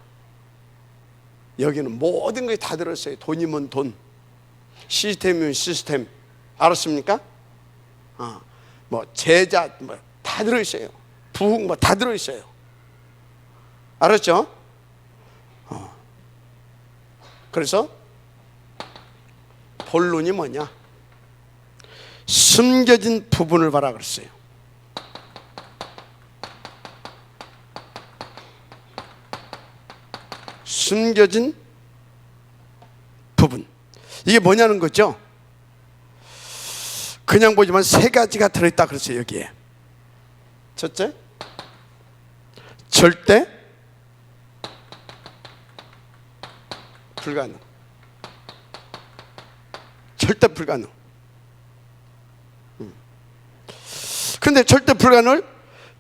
여기는 모든 것이 다 들었어요. 돈이면 돈, 시스템이면 시스템. 알았습니까? 뭐 제자 뭐 다 들어있어요. 부흥 뭐 다 들어있어요. 알았죠? 그래서 본론이 뭐냐? 숨겨진 부분을 봐라 그랬어요. 숨겨진 부분. 이게 뭐냐는 거죠? 그냥 보지만 세 가지가 들어있다 그랬어요. 여기에 첫째, 절대 불가능. 절대 불가능. 그런데 절대 불가능을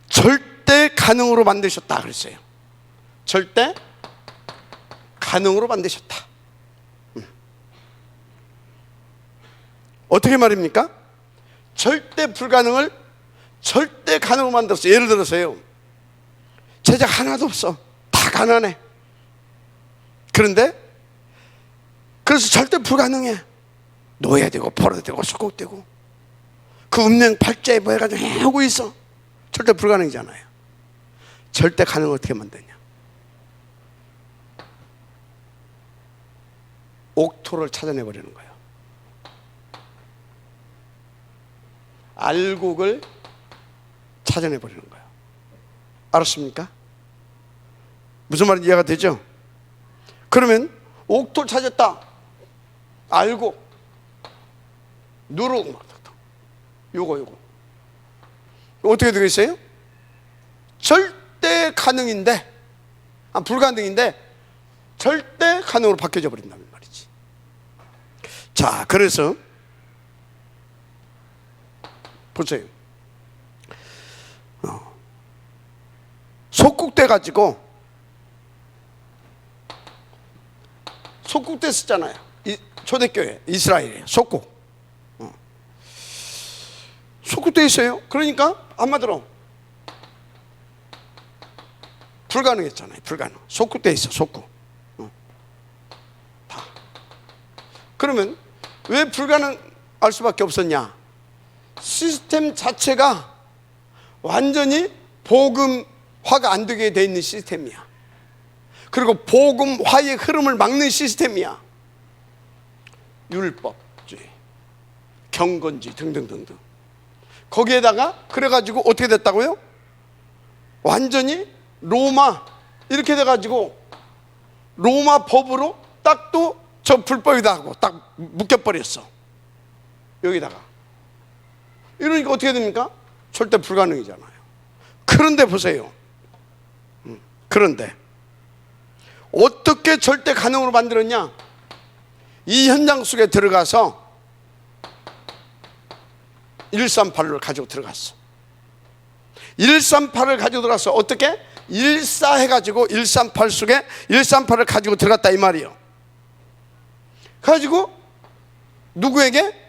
절대 가능으로 만드셨다 그랬어요. 절대 가능으로 만드셨다. 어떻게 말입니까? 절대 불가능을 절대 가능으로 만들었어요. 예를 들어서요, 제자가 하나도 없어. 다 가난해. 그런데 그래서 절대 불가능해. 노예가 되고 포로가 되고 소국되고 그 운명 팔자에 뭐 해가지고 하고 있어. 절대 불가능이잖아요. 절대 가능을 어떻게 만드냐? 옥토를 찾아내버리는 거예요. 알곡을 찾아내버리는 거예요. 알았습니까? 무슨 말인지 이해가 되죠? 그러면 옥토를 찾았다. 알곡, 누룩, 요거 어떻게 되겠어요? 절대 가능인데, 불가능인데 절대 가능으로 바뀌어져 버린다는 말이지. 자, 그래서 보세요. 속국돼 가지고 속국돼 쓰잖아요. 초대교회 이스라엘에 속국. 속국돼 있어요. 그러니까 한마디로 불가능했잖아요. 불가능. 속국돼 있어. 속국. 다. 그러면 왜 불가능할 수밖에 없었냐? 시스템 자체가 완전히 복음화가 안 되게 돼 있는 시스템이야. 그리고 복음화의 흐름을 막는 시스템이야. 율법주의, 경건주의 등등등등. 거기에다가 그래가지고 어떻게 됐다고요? 완전히 로마 이렇게 돼가지고 로마 법으로 딱 또 저 불법이다 하고 딱 묶여버렸어. 여기다가. 이러니까 어떻게 됩니까? 절대 불가능이잖아요. 그런데 보세요. 그런데 어떻게 절대 가능으로 만들었냐? 이 현장 속에 들어가서 138을 가지고 들어갔어. 138을 가지고 들어가서 어떻게? 14 해가지고 138 속에 138을 가지고 들어갔다 이 말이에요. 가지고 누구에게?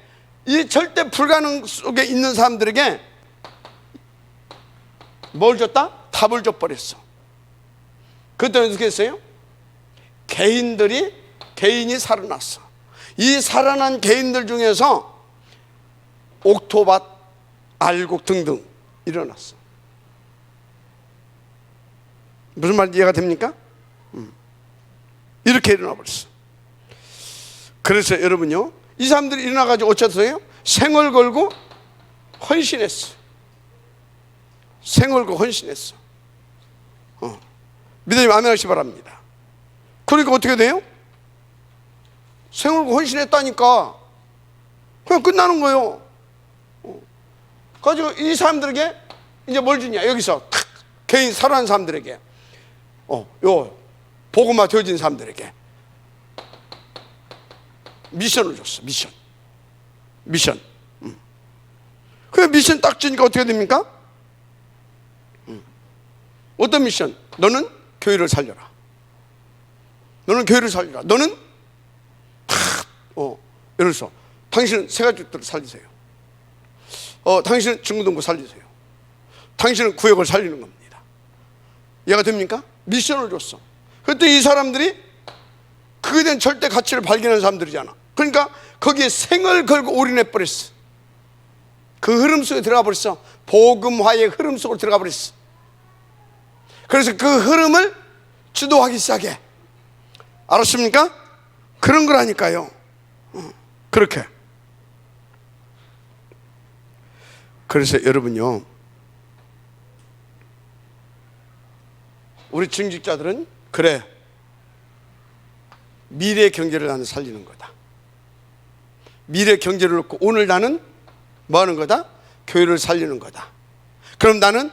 이 절대 불가능 속에 있는 사람들에게 뭘 줬다? 답을 줘버렸어. 그때 어떻게 했어요? 개인이 살아났어. 이 살아난 개인들 중에서 옥토밭, 알곡 등등 일어났어. 무슨 말인지 이해가 됩니까? 이렇게 일어나 버렸어. 그래서 여러분요, 이 사람들이 일어나가지고 어쩌어요? 생을 걸고 헌신했어. 생을 걸고 헌신했어. 믿으시면 아멘 하시기 바랍니다. 그러니까 어떻게 돼요? 생을 걸고 헌신했다니까 그냥 끝나는 거예요. 가지고 이 사람들에게 이제 뭘 주냐? 여기서 개인 살아난 사람들에게 요 복음화 되어진 사람들에게 미션을 줬어. 미션. 그 미션 딱 주니까 어떻게 됩니까? 어떤 미션? 너는 교회를 살려라. 너는 예를 들어서 당신은 새가족들을 살리세요. 당신은 중고등부 살리세요. 당신은 구역을 살리는 겁니다. 이해가 됩니까? 미션을 줬어. 그때 이 사람들이 그에 대한 절대 가치를 발견한 사람들이잖아. 그러니까 거기에 생을 걸고 올인해 버렸어. 그 흐름 속에 들어가 버렸어. 복음화의 흐름 속으로 들어가 버렸어. 그래서 그 흐름을 주도하기 시작해. 알았습니까? 그런 거라니까요. 그렇게. 그래서 여러분요, 우리 중직자들은 그래, 미래 경제를 나는 살리는 거다. 미래 경제를 놓고 오늘 나는 뭐 하는 거다? 교회를 살리는 거다. 그럼 나는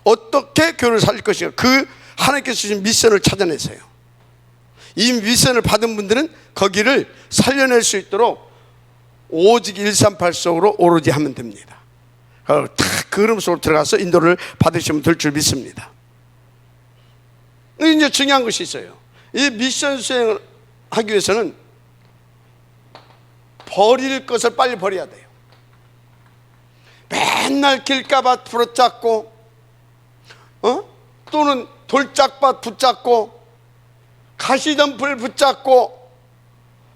어떻게 교회를 살릴 것인가? 그 하나님께서 주신 미션을 찾아내세요. 이 미션을 받은 분들은 거기를 살려낼 수 있도록 오직 138 속으로 오로지 하면 됩니다. 그 흐름 속으로 들어가서 인도를 받으시면 될 줄 믿습니다. 이제 중요한 것이 있어요. 이 미션 수행을 하기 위해서는 버릴 것을 빨리 버려야 돼요. 맨날 길가밭 부러잡고 또는 돌짝밭 붙잡고 가시덤불 붙잡고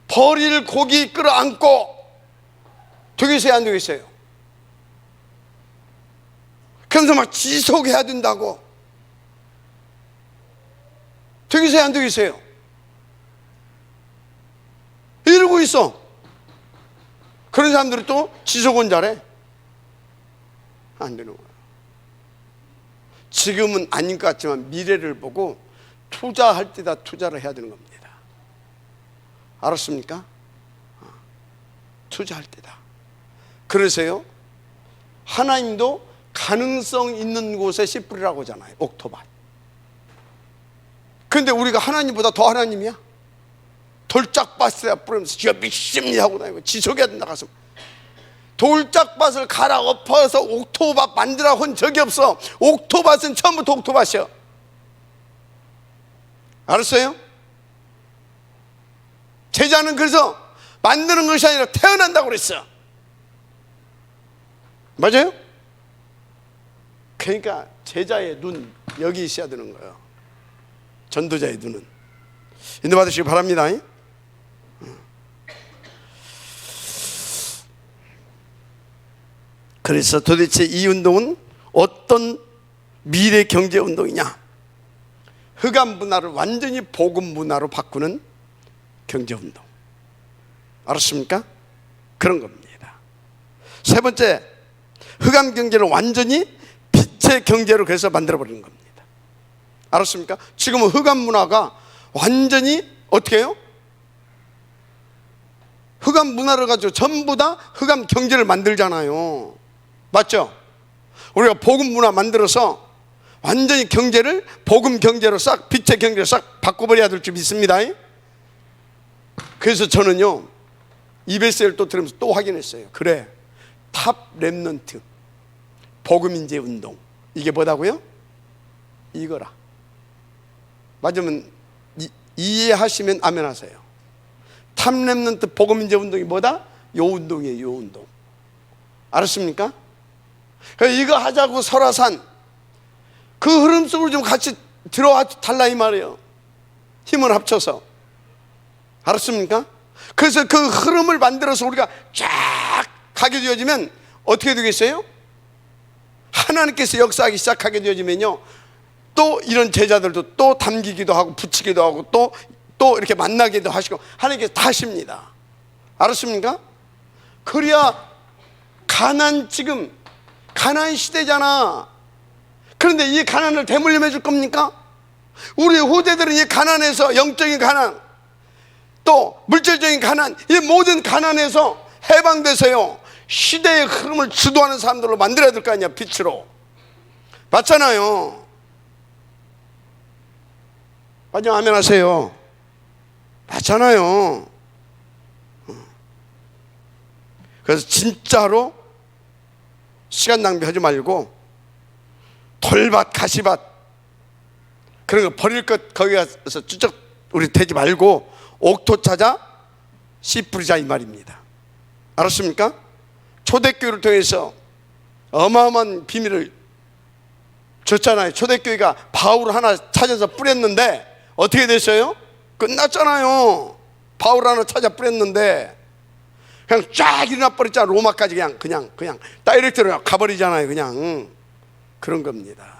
버릴 고기 끌어안고 되겠어요, 안 되겠어요? 그러면서 막 지속해야 된다고 되겠어요, 안 되겠어요? 이러고 있어. 그런 사람들이 또 지속은 잘해. 안 되는 거야. 지금은 아닌 것 같지만 미래를 보고 투자할 때다 투자를 해야 되는 겁니다. 알았습니까? 투자할 때다. 그래서요, 하나님도 가능성 있는 곳에 씨 뿌리라고 하잖아요. 옥토밭. 근데 우리가 하나님보다 더 하나님이야? 돌짝밭에다 뿌리면서 지가 믿습니다 하고 다니고 지속해야 된다 가서 돌짝밭을 갈아 엎어서 옥토밭 만들어 본 적이 없어. 옥토밭은 처음부터 옥토밭이야. 알았어요? 제자는 그래서 만드는 것이 아니라 태어난다고 그랬어. 맞아요? 그러니까 제자의 눈 여기 있어야 되는 거예요. 전도자의 눈은. 인도받으시기 바랍니다. 그래서 도대체 이 운동은 어떤 미래 경제 운동이냐? 흑암 문화를 완전히 복음 문화로 바꾸는 경제 운동. 알았습니까? 그런 겁니다. 세 번째, 흑암 경제를 완전히 빛의 경제로 그래서 만들어버리는 겁니다. 알았습니까? 지금은 흑암 문화가 완전히 어떻게 해요? 흑암 문화를 가지고 전부 다 흑암 경제를 만들잖아요. 맞죠? 우리가 복음 문화 만들어서 완전히 경제를 복음 경제로 싹, 빛의 경제로 싹 바꿔버려야 될 줄 믿습니다. 그래서 저는요, 이베스를 또 들으면서 또 확인했어요. 그래, 탑 렘넌트 복음인재 운동, 이게 뭐다고요? 이거라. 맞으면 이해하시면 아멘 하세요. 탑 렘넌트 복음인재 운동이 뭐다? 요 운동이에요. 요 운동. 알았습니까? 이거 하자고 설화산 그 흐름 속으로 좀 같이 들어와 달라 이 말이에요. 힘을 합쳐서. 알았습니까? 그래서 그 흐름을 만들어서 우리가 쫙 가게 되어지면 어떻게 되겠어요? 하나님께서 역사하기 시작하게 되어지면요, 또 이런 제자들도 또 담기기도 하고 붙이기도 하고 또 이렇게 만나기도 하시고 하나님께서 다 하십니다. 알았습니까? 그래야 지금 가난 시대잖아. 그런데 이 가난을 대물림 해줄 겁니까? 우리 후대들은 이 가난에서, 영적인 가난, 또 물질적인 가난, 이 모든 가난에서 해방돼서요, 시대의 흐름을 주도하는 사람들로 만들어야 될 거 아니야. 빛으로. 맞잖아요. 맞아, 아멘 하세요. 맞잖아요. 그래서 진짜로 시간 낭비하지 말고 돌밭, 가시밭 그런 거 버릴 것 거기 가서 쭈쩍 우리 대지 말고 옥토 찾아 씨 뿌리자 이 말입니다. 알았습니까? 초대교회를 통해서 어마어마한 비밀을 줬잖아요. 초대교회가 바울 하나 찾아서 뿌렸는데 어떻게 됐어요? 끝났잖아요. 바울 하나 찾아 뿌렸는데 그냥 쫙 일어나 버렸잖아. 로마까지 그냥 다이렉트로 가버리잖아요. 그냥 그런 겁니다.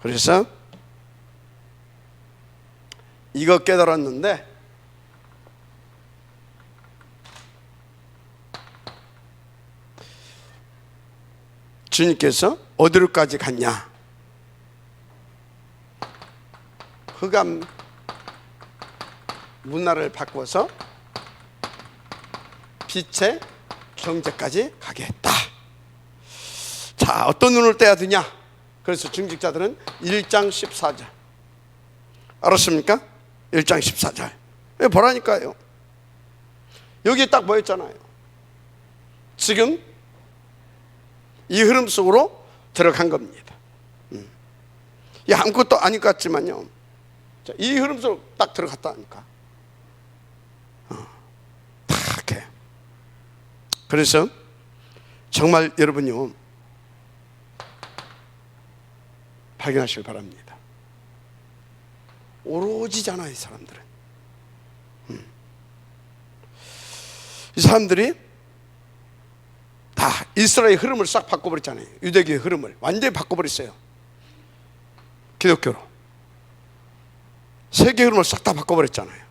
그래서 이거 깨달았는데 주님께서 어디로까지 갔냐? 흑암 문화를 바꿔서 빛의 경제까지 가게 했다. 자, 어떤 눈을 떼야 되냐? 그래서 중직자들은 1장 14절 알았습니까? 1장 14절 보라니까요. 여기 딱 보였잖아요. 지금 이 흐름 속으로 들어간 겁니다. 이 아무것도 아닌 것 같지만요, 자, 이 흐름 속으로 딱 들어갔다니까. 딱 해. 그래서 정말 여러분요, 발견하시길 바랍니다. 오로지잖아요, 이 사람들은. 이 사람들이 다 이스라엘 흐름을 싹 바꿔버렸잖아요. 유대교의 흐름을 완전히 바꿔버렸어요. 기독교로 세계 흐름을 싹 다 바꿔버렸잖아요.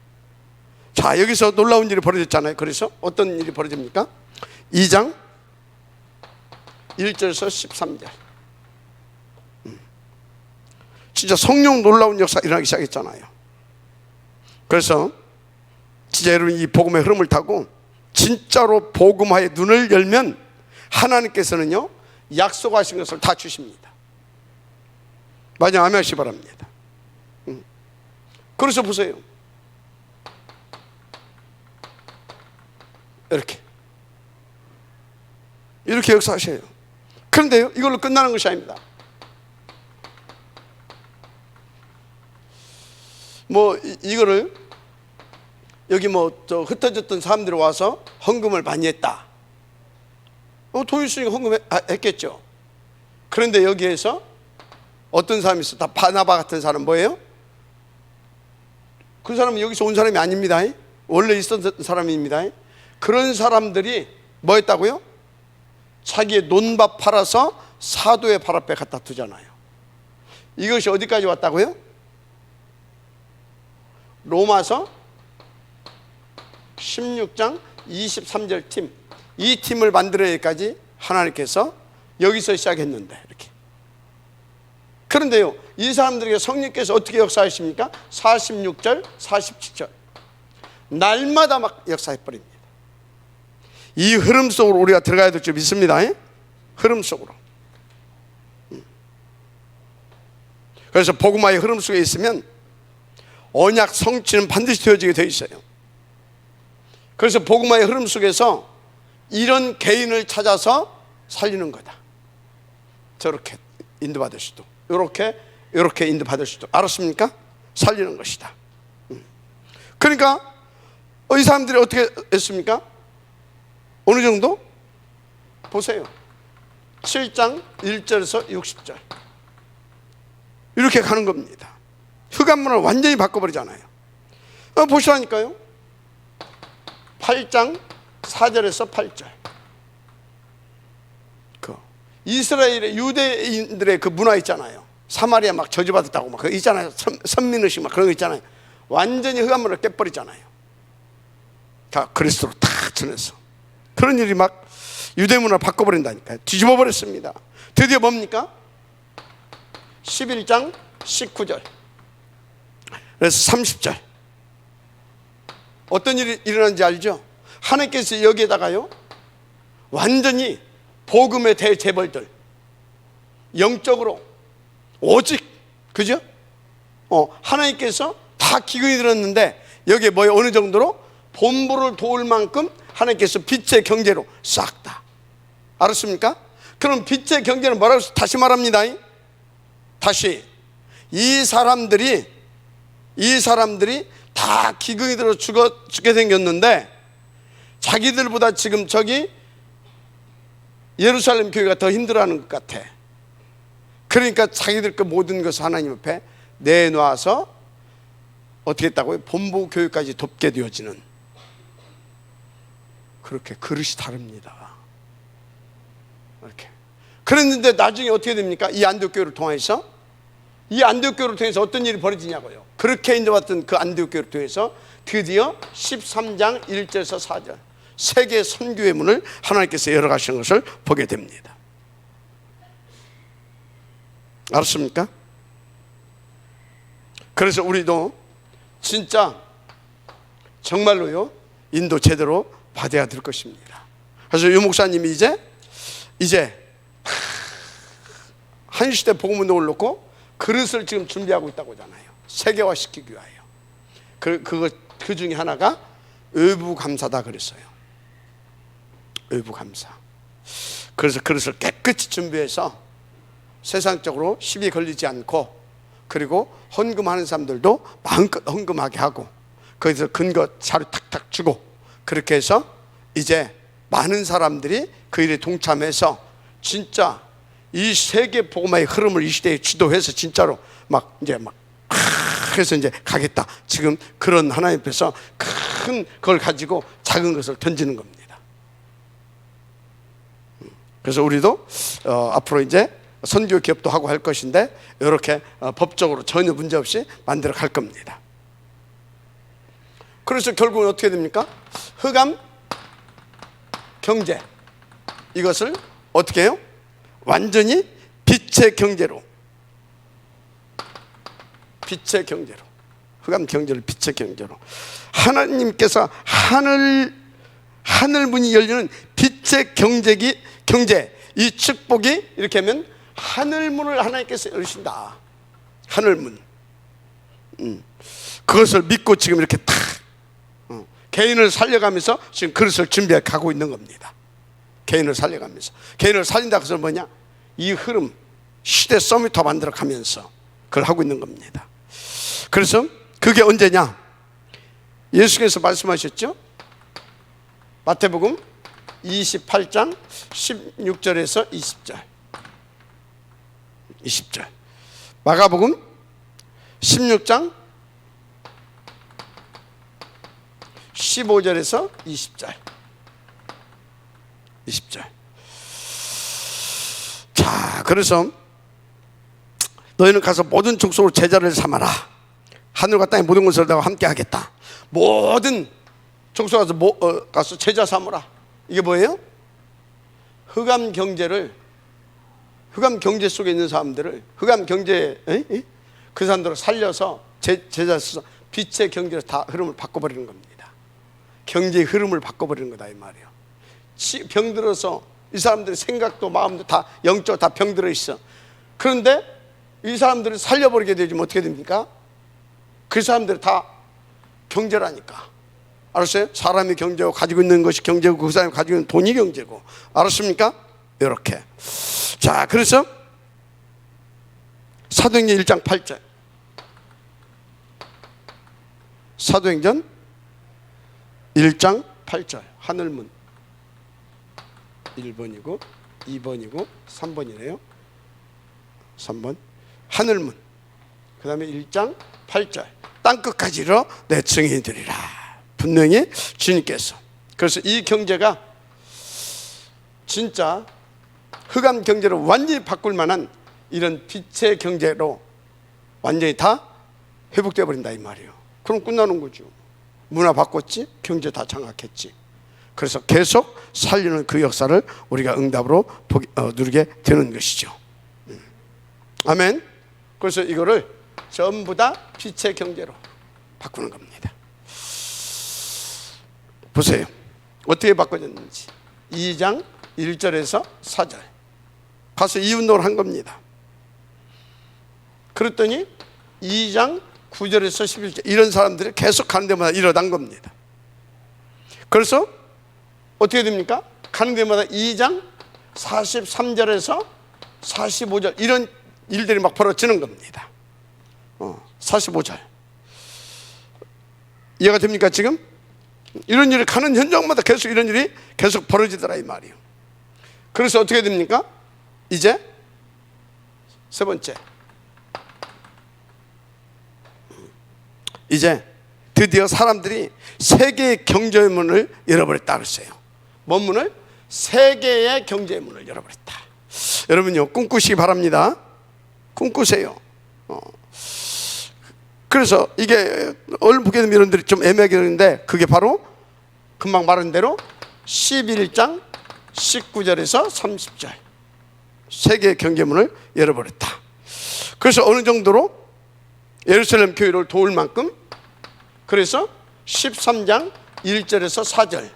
자, 여기서 놀라운 일이 벌어졌잖아요. 그래서 어떤 일이 벌어집니까? 2장 1절에서 13절 진짜 성령 놀라운 역사 일어나기 시작했잖아요. 그래서 진짜 여러분 이 복음의 흐름을 타고 진짜로 복음화의 눈을 열면 하나님께서는요, 약속하신 것을 다 주십니다. 맞아, 아멘 하시기 바랍니다. 그래서 보세요. 이렇게 역사하셔요. 그런데요, 이걸로 끝나는 것이 아닙니다. 이거를 여기 저 흩어졌던 사람들이 와서 헌금을 많이 했다. 도일수가 헌금했겠죠. 그런데 여기에서 어떤 사람이 있어? 다 바나바 같은 사람 뭐예요? 그 사람은 여기서 온 사람이 아닙니다. 원래 있었던 사람입니다. 그런 사람들이 뭐 했다고요? 자기의 논밭 팔아서 사도의 발 앞에 갖다 두잖아요. 이것이 어디까지 왔다고요? 로마서 16장 23절 팀, 이 팀을 만들어내기까지 하나님께서 여기서 시작했는데 이렇게. 그런데요, 이 사람들에게 성령께서 어떻게 역사하십니까? 46절 47절 날마다 막 역사해버립니다. 이 흐름 속으로 우리가 들어가야 될 줄 믿습니다. 흐름 속으로. 그래서 복음화의 흐름 속에 있으면 언약 성취는 반드시 되어지게 되어 있어요. 그래서 복음화의 흐름 속에서 이런 개인을 찾아서 살리는 거다. 저렇게 인도받을 수도, 이렇게 인도받을 수도, 알았습니까? 살리는 것이다. 그러니까 이 사람들이 어떻게 했습니까? 어느 정도? 보세요. 7장 1절에서 60절 이렇게 가는 겁니다. 흑암문을 완전히 바꿔버리잖아요. 보시라니까요. 8장 4절에서 8절. 그 이스라엘의 유대인들의 그 문화 있잖아요. 사마리아 막 저주받았다고 막 그거 있잖아요. 선민의식 막 그런 거 있잖아요. 완전히 흑암문을 깨버리잖아요. 다 그리스도로 다 전해서 그런 일이 막 유대 문화를 바꿔버린다니까요. 뒤집어 버렸습니다. 드디어 뭡니까? 11장 19절 그래서 30절 어떤 일이 일어난지 알죠? 하나님께서 여기에다가요 완전히 복음의 대재벌들 영적으로 오직 그죠? 하나님께서 다 기근이 들었는데 여기에 뭐예요? 어느 정도로? 본부를 도울 만큼 하나님께서 빛의 경제로 싹 다. 알았습니까? 그럼 빛의 경제는 뭐라고 다시 말합니다. 다시 이 사람들이 다 기근이 들어 죽게 생겼는데 자기들보다 지금 저기 예루살렘 교회가 더 힘들어하는 것 같아. 그러니까 자기들 그 모든 것을 하나님 앞에 내놔서 어떻게 했다고요? 본부 교회까지 돕게 되어지는 그렇게 그릇이 다릅니다. 이렇게 그랬는데 나중에 어떻게 됩니까? 이 안디옥 교회를 통해서 어떤 일이 벌어지냐고요. 그렇게 인도받던 그 안디옥 교회를 통해서 드디어 13장 1절에서 4절 세계 선교의 문을 하나님께서 열어가시는 것을 보게 됩니다. 알았습니까? 그래서 우리도 진짜 정말로요 인도 제대로 받아야 될 것입니다. 그래서 유 목사님이 이제 한 시대 복음운동을 놓고 그릇을 지금 준비하고 있다고 하잖아요. 세계화시키기 위하여. 그 중에 하나가 의부감사다 그랬어요. 의부감사. 그래서 그릇을 깨끗이 준비해서 세상적으로 시비 걸리지 않고 그리고 헌금하는 사람들도 마음껏 헌금하게 하고 거기서 근거 자료 탁탁 주고 그렇게 해서 이제 많은 사람들이 그 일에 동참해서 진짜 이 세계 복음화의 흐름을 이 시대에 주도해서 진짜로 막 해서 이제 가겠다. 지금 그런 하나님 앞에서 큰 걸 가지고 작은 것을 던지는 겁니다. 그래서 우리도 앞으로 이제 선교 기업도 하고 할 것인데 이렇게 법적으로 전혀 문제 없이 만들어 갈 겁니다. 그래서 결국은 어떻게 됩니까? 흑암 경제 이것을 어떻게 해요? 완전히 빛의 경제로 흑암 경제를 빛의 경제로 하나님께서 하늘 문이 열리는 빛의 경제 이 축복이 이렇게 하면 하늘문을 하나님께서 열으신다. 하늘문. 그것을 믿고 지금 이렇게 탁 개인을 살려가면서 지금 그릇을 준비해 가고 있는 겁니다. 개인을 살려가면서 개인을 살린다고 해서 뭐냐? 이 흐름 시대 서밋화 만들어 가면서 그걸 하고 있는 겁니다. 그래서 그게 언제냐? 예수께서 말씀하셨죠? 마태복음 28장 16절에서 20절 마가복음 16장 15절에서 20절. 자, 그래서 너희는 가서 모든 족속으로 제자를 삼아라. 하늘과 땅의 모든 것을 내가 함께 하겠다. 모든 족속 가서 제자 삼으라. 이게 뭐예요? 흑암 경제 속에 있는 사람들을 흑암 경제 그 사람들을 살려서 제자 써서 빛의 경제로 다 흐름을 바꿔버리는 겁니다. 경제의 흐름을 바꿔버리는 거다 이 말이에요. 병들어서 이 사람들의 생각도 마음도 다 영적으로 다 병들어 있어. 그런데 이 사람들을 살려버리게 되면 어떻게 됩니까? 그 사람들이 다 경제라니까. 알았어요? 사람이 경제고 가지고 있는 것이 경제고 그 사람이 가지고 있는 돈이 경제고. 알았습니까? 이렇게. 자, 그래서 사도행전 1장 8절. 사도행전 1장 8절. 하늘문 1번이고 2번이고 3번이네요. 3번 하늘문. 그 다음에 1장 8절. 땅끝까지 이르러 내 증인이 되리라. 분명히 주님께서. 그래서 이 경제가 진짜 흑암 경제로 완전히 바꿀 만한 이런 빛의 경제로 완전히 다 회복되어 버린다 이 말이에요. 그럼 끝나는 거죠. 문화 바꿨지, 경제 다 장악했지. 그래서 계속 살리는 그 역사를 우리가 응답으로 누리게 되는 것이죠. 아멘. 그래서 이거를 전부 다 빛의 경제로 바꾸는 겁니다. 보세요. 어떻게 바꿔졌는지. 2장 1절에서 4절 가서 이 운동을 한 겁니다. 그랬더니 2장 9절에서 11절 이런 사람들이 계속 가는 데마다 일어난 겁니다. 그래서 어떻게 됩니까? 가는 데마다 2장 43절에서 45절 이런 일들이 막 벌어지는 겁니다. 45절 이해가 됩니까 지금? 이런 일이 가는 현장마다 계속 이런 일이 계속 벌어지더라 이 말이에요. 그래서 어떻게 됩니까? 이제 세 번째, 이제 드디어 사람들이 세계의 경제의 문을 열어버렸다 그랬어요. 뭔 문을? 세계의 경제의 문을 열어버렸다. 여러분요 꿈꾸시기 바랍니다. 꿈꾸세요. 그래서 이게 얼른 보게 되면 여러분들이 좀 애매하게 되는데 그게 바로 금방 말한 대로 11장 19절에서 30절 세계의 경제문을 열어버렸다. 그래서 어느 정도로 예루살렘 교회를 도울 만큼 그래서 13장 1절에서 4절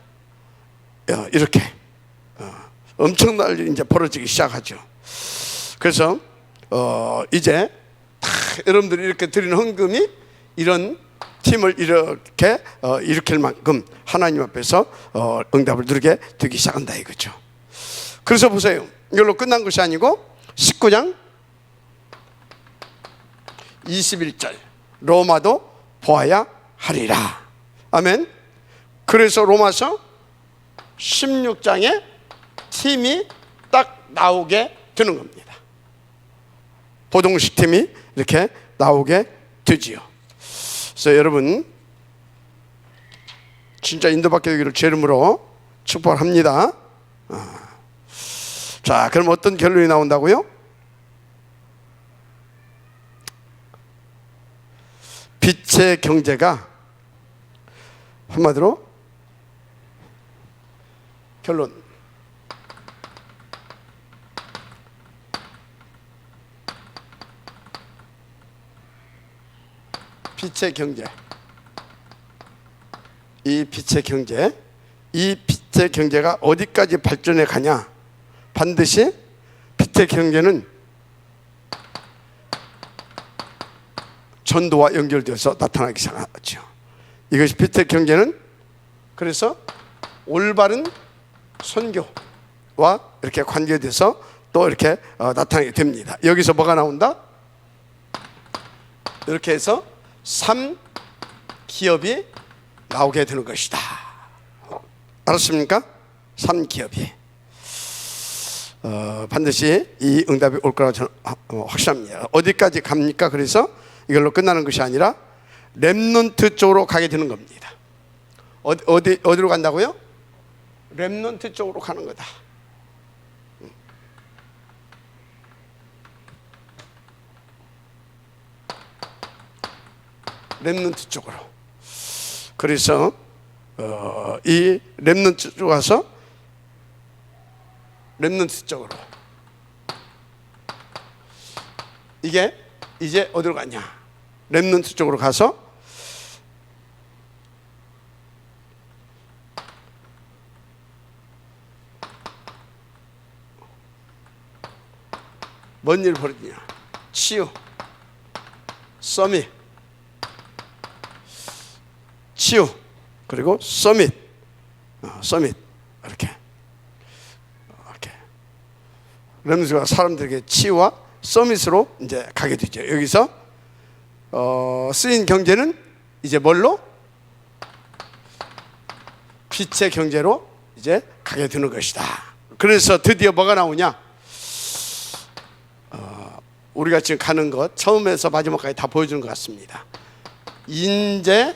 이렇게 엄청난 일이 이제 벌어지기 시작하죠. 그래서 이제 다 여러분들이 이렇게 드리는 헌금이 이런 팀을 이렇게 일으킬 만큼 하나님 앞에서 응답을 누리게 되기 시작한다 이거죠. 그래서 보세요. 이걸로 끝난 것이 아니고 19장 21절 로마도 보아야 하리라. 아멘. 그래서 로마서 16장에 팀이 딱 나오게 되는 겁니다. 보동식 팀이 이렇게 나오게 되지요. 그래서 여러분 진짜 인도받게 되기를 주 이름으로 축복합니다. 자, 그럼 어떤 결론이 나온다고요? 빛의 경제가 한마디로 결론 빛의 경제 이 빛의 경제가 어디까지 발전해 가냐? 반드시 빛의 경제는 전도와 연결되어서 나타나기 시작하죠. 이것이 빛의 경제는 그래서 올바른 선교와 이렇게 관계돼서 또 이렇게 나타나게 됩니다. 여기서 뭐가 나온다? 이렇게 해서 3기업이 나오게 되는 것이다. 알았습니까? 3기업이 반드시 이 응답이 올 거라고 저는 확신합니다. 어디까지 갑니까? 그래서 이걸로 끝나는 것이 아니라 렘넌트 쪽으로 가게 되는 겁니다. 어디로 간다고요? 렘넌트 쪽으로 가는 거다. 렘넌트 쪽으로. 그래서 이 렘넌트 쪽으로 가서 렘넌트 쪽으로 이게 이제 어디로 가냐? 렘넌트 쪽으로 가서 뭔 일이 벌어지냐? 치유, 서밋, 치유, 그리고 서밋, 서밋 이렇게. 그러면서 사람들에게 치유와 서밋으로 이제 가게 되죠. 여기서 쓰인 경제는 이제 뭘로? 빛의 경제로 이제 가게 되는 것이다. 그래서 드디어 뭐가 나오냐? 우리가 지금 가는 것 처음에서 마지막까지 다 보여주는 것 같습니다. 인재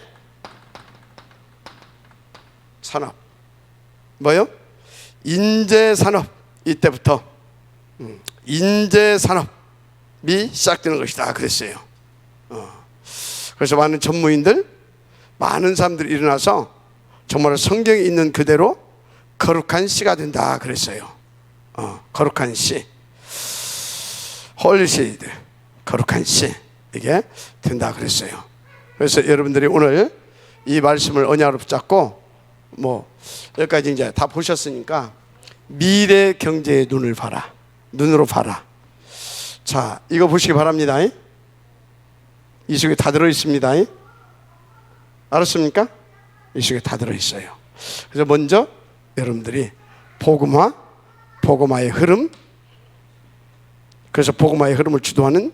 산업. 뭐요? 인재 산업. 이때부터 인재 산업이 시작되는 것이다 그랬어요. 그래서 많은 전무인들, 많은 사람들이 일어나서 정말 성경에 있는 그대로 거룩한 씨가 된다 그랬어요. 거룩한 씨, 홀리시드, 거룩한 씨, 이게 된다 그랬어요. 그래서 여러분들이 오늘 이 말씀을 언약으로 붙잡고 여기까지 이제 다 보셨으니까 미래 경제의 눈을 봐라. 눈으로 봐라. 자, 이거 보시기 바랍니다. 이 속에 다 들어있습니다. 알았습니까? 이 속에 다 들어있어요. 그래서 먼저 여러분들이 복음화의 흐름, 그래서 복음화의 흐름을 주도하는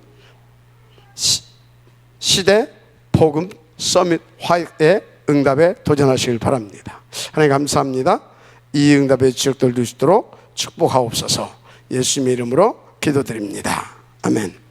시대 복음 서밋 화의 응답에 도전하시길 바랍니다. 하나님 감사합니다. 이 응답의 지역들 주시도록 축복하옵소서. 예수님의 이름으로 기도드립니다. 아멘.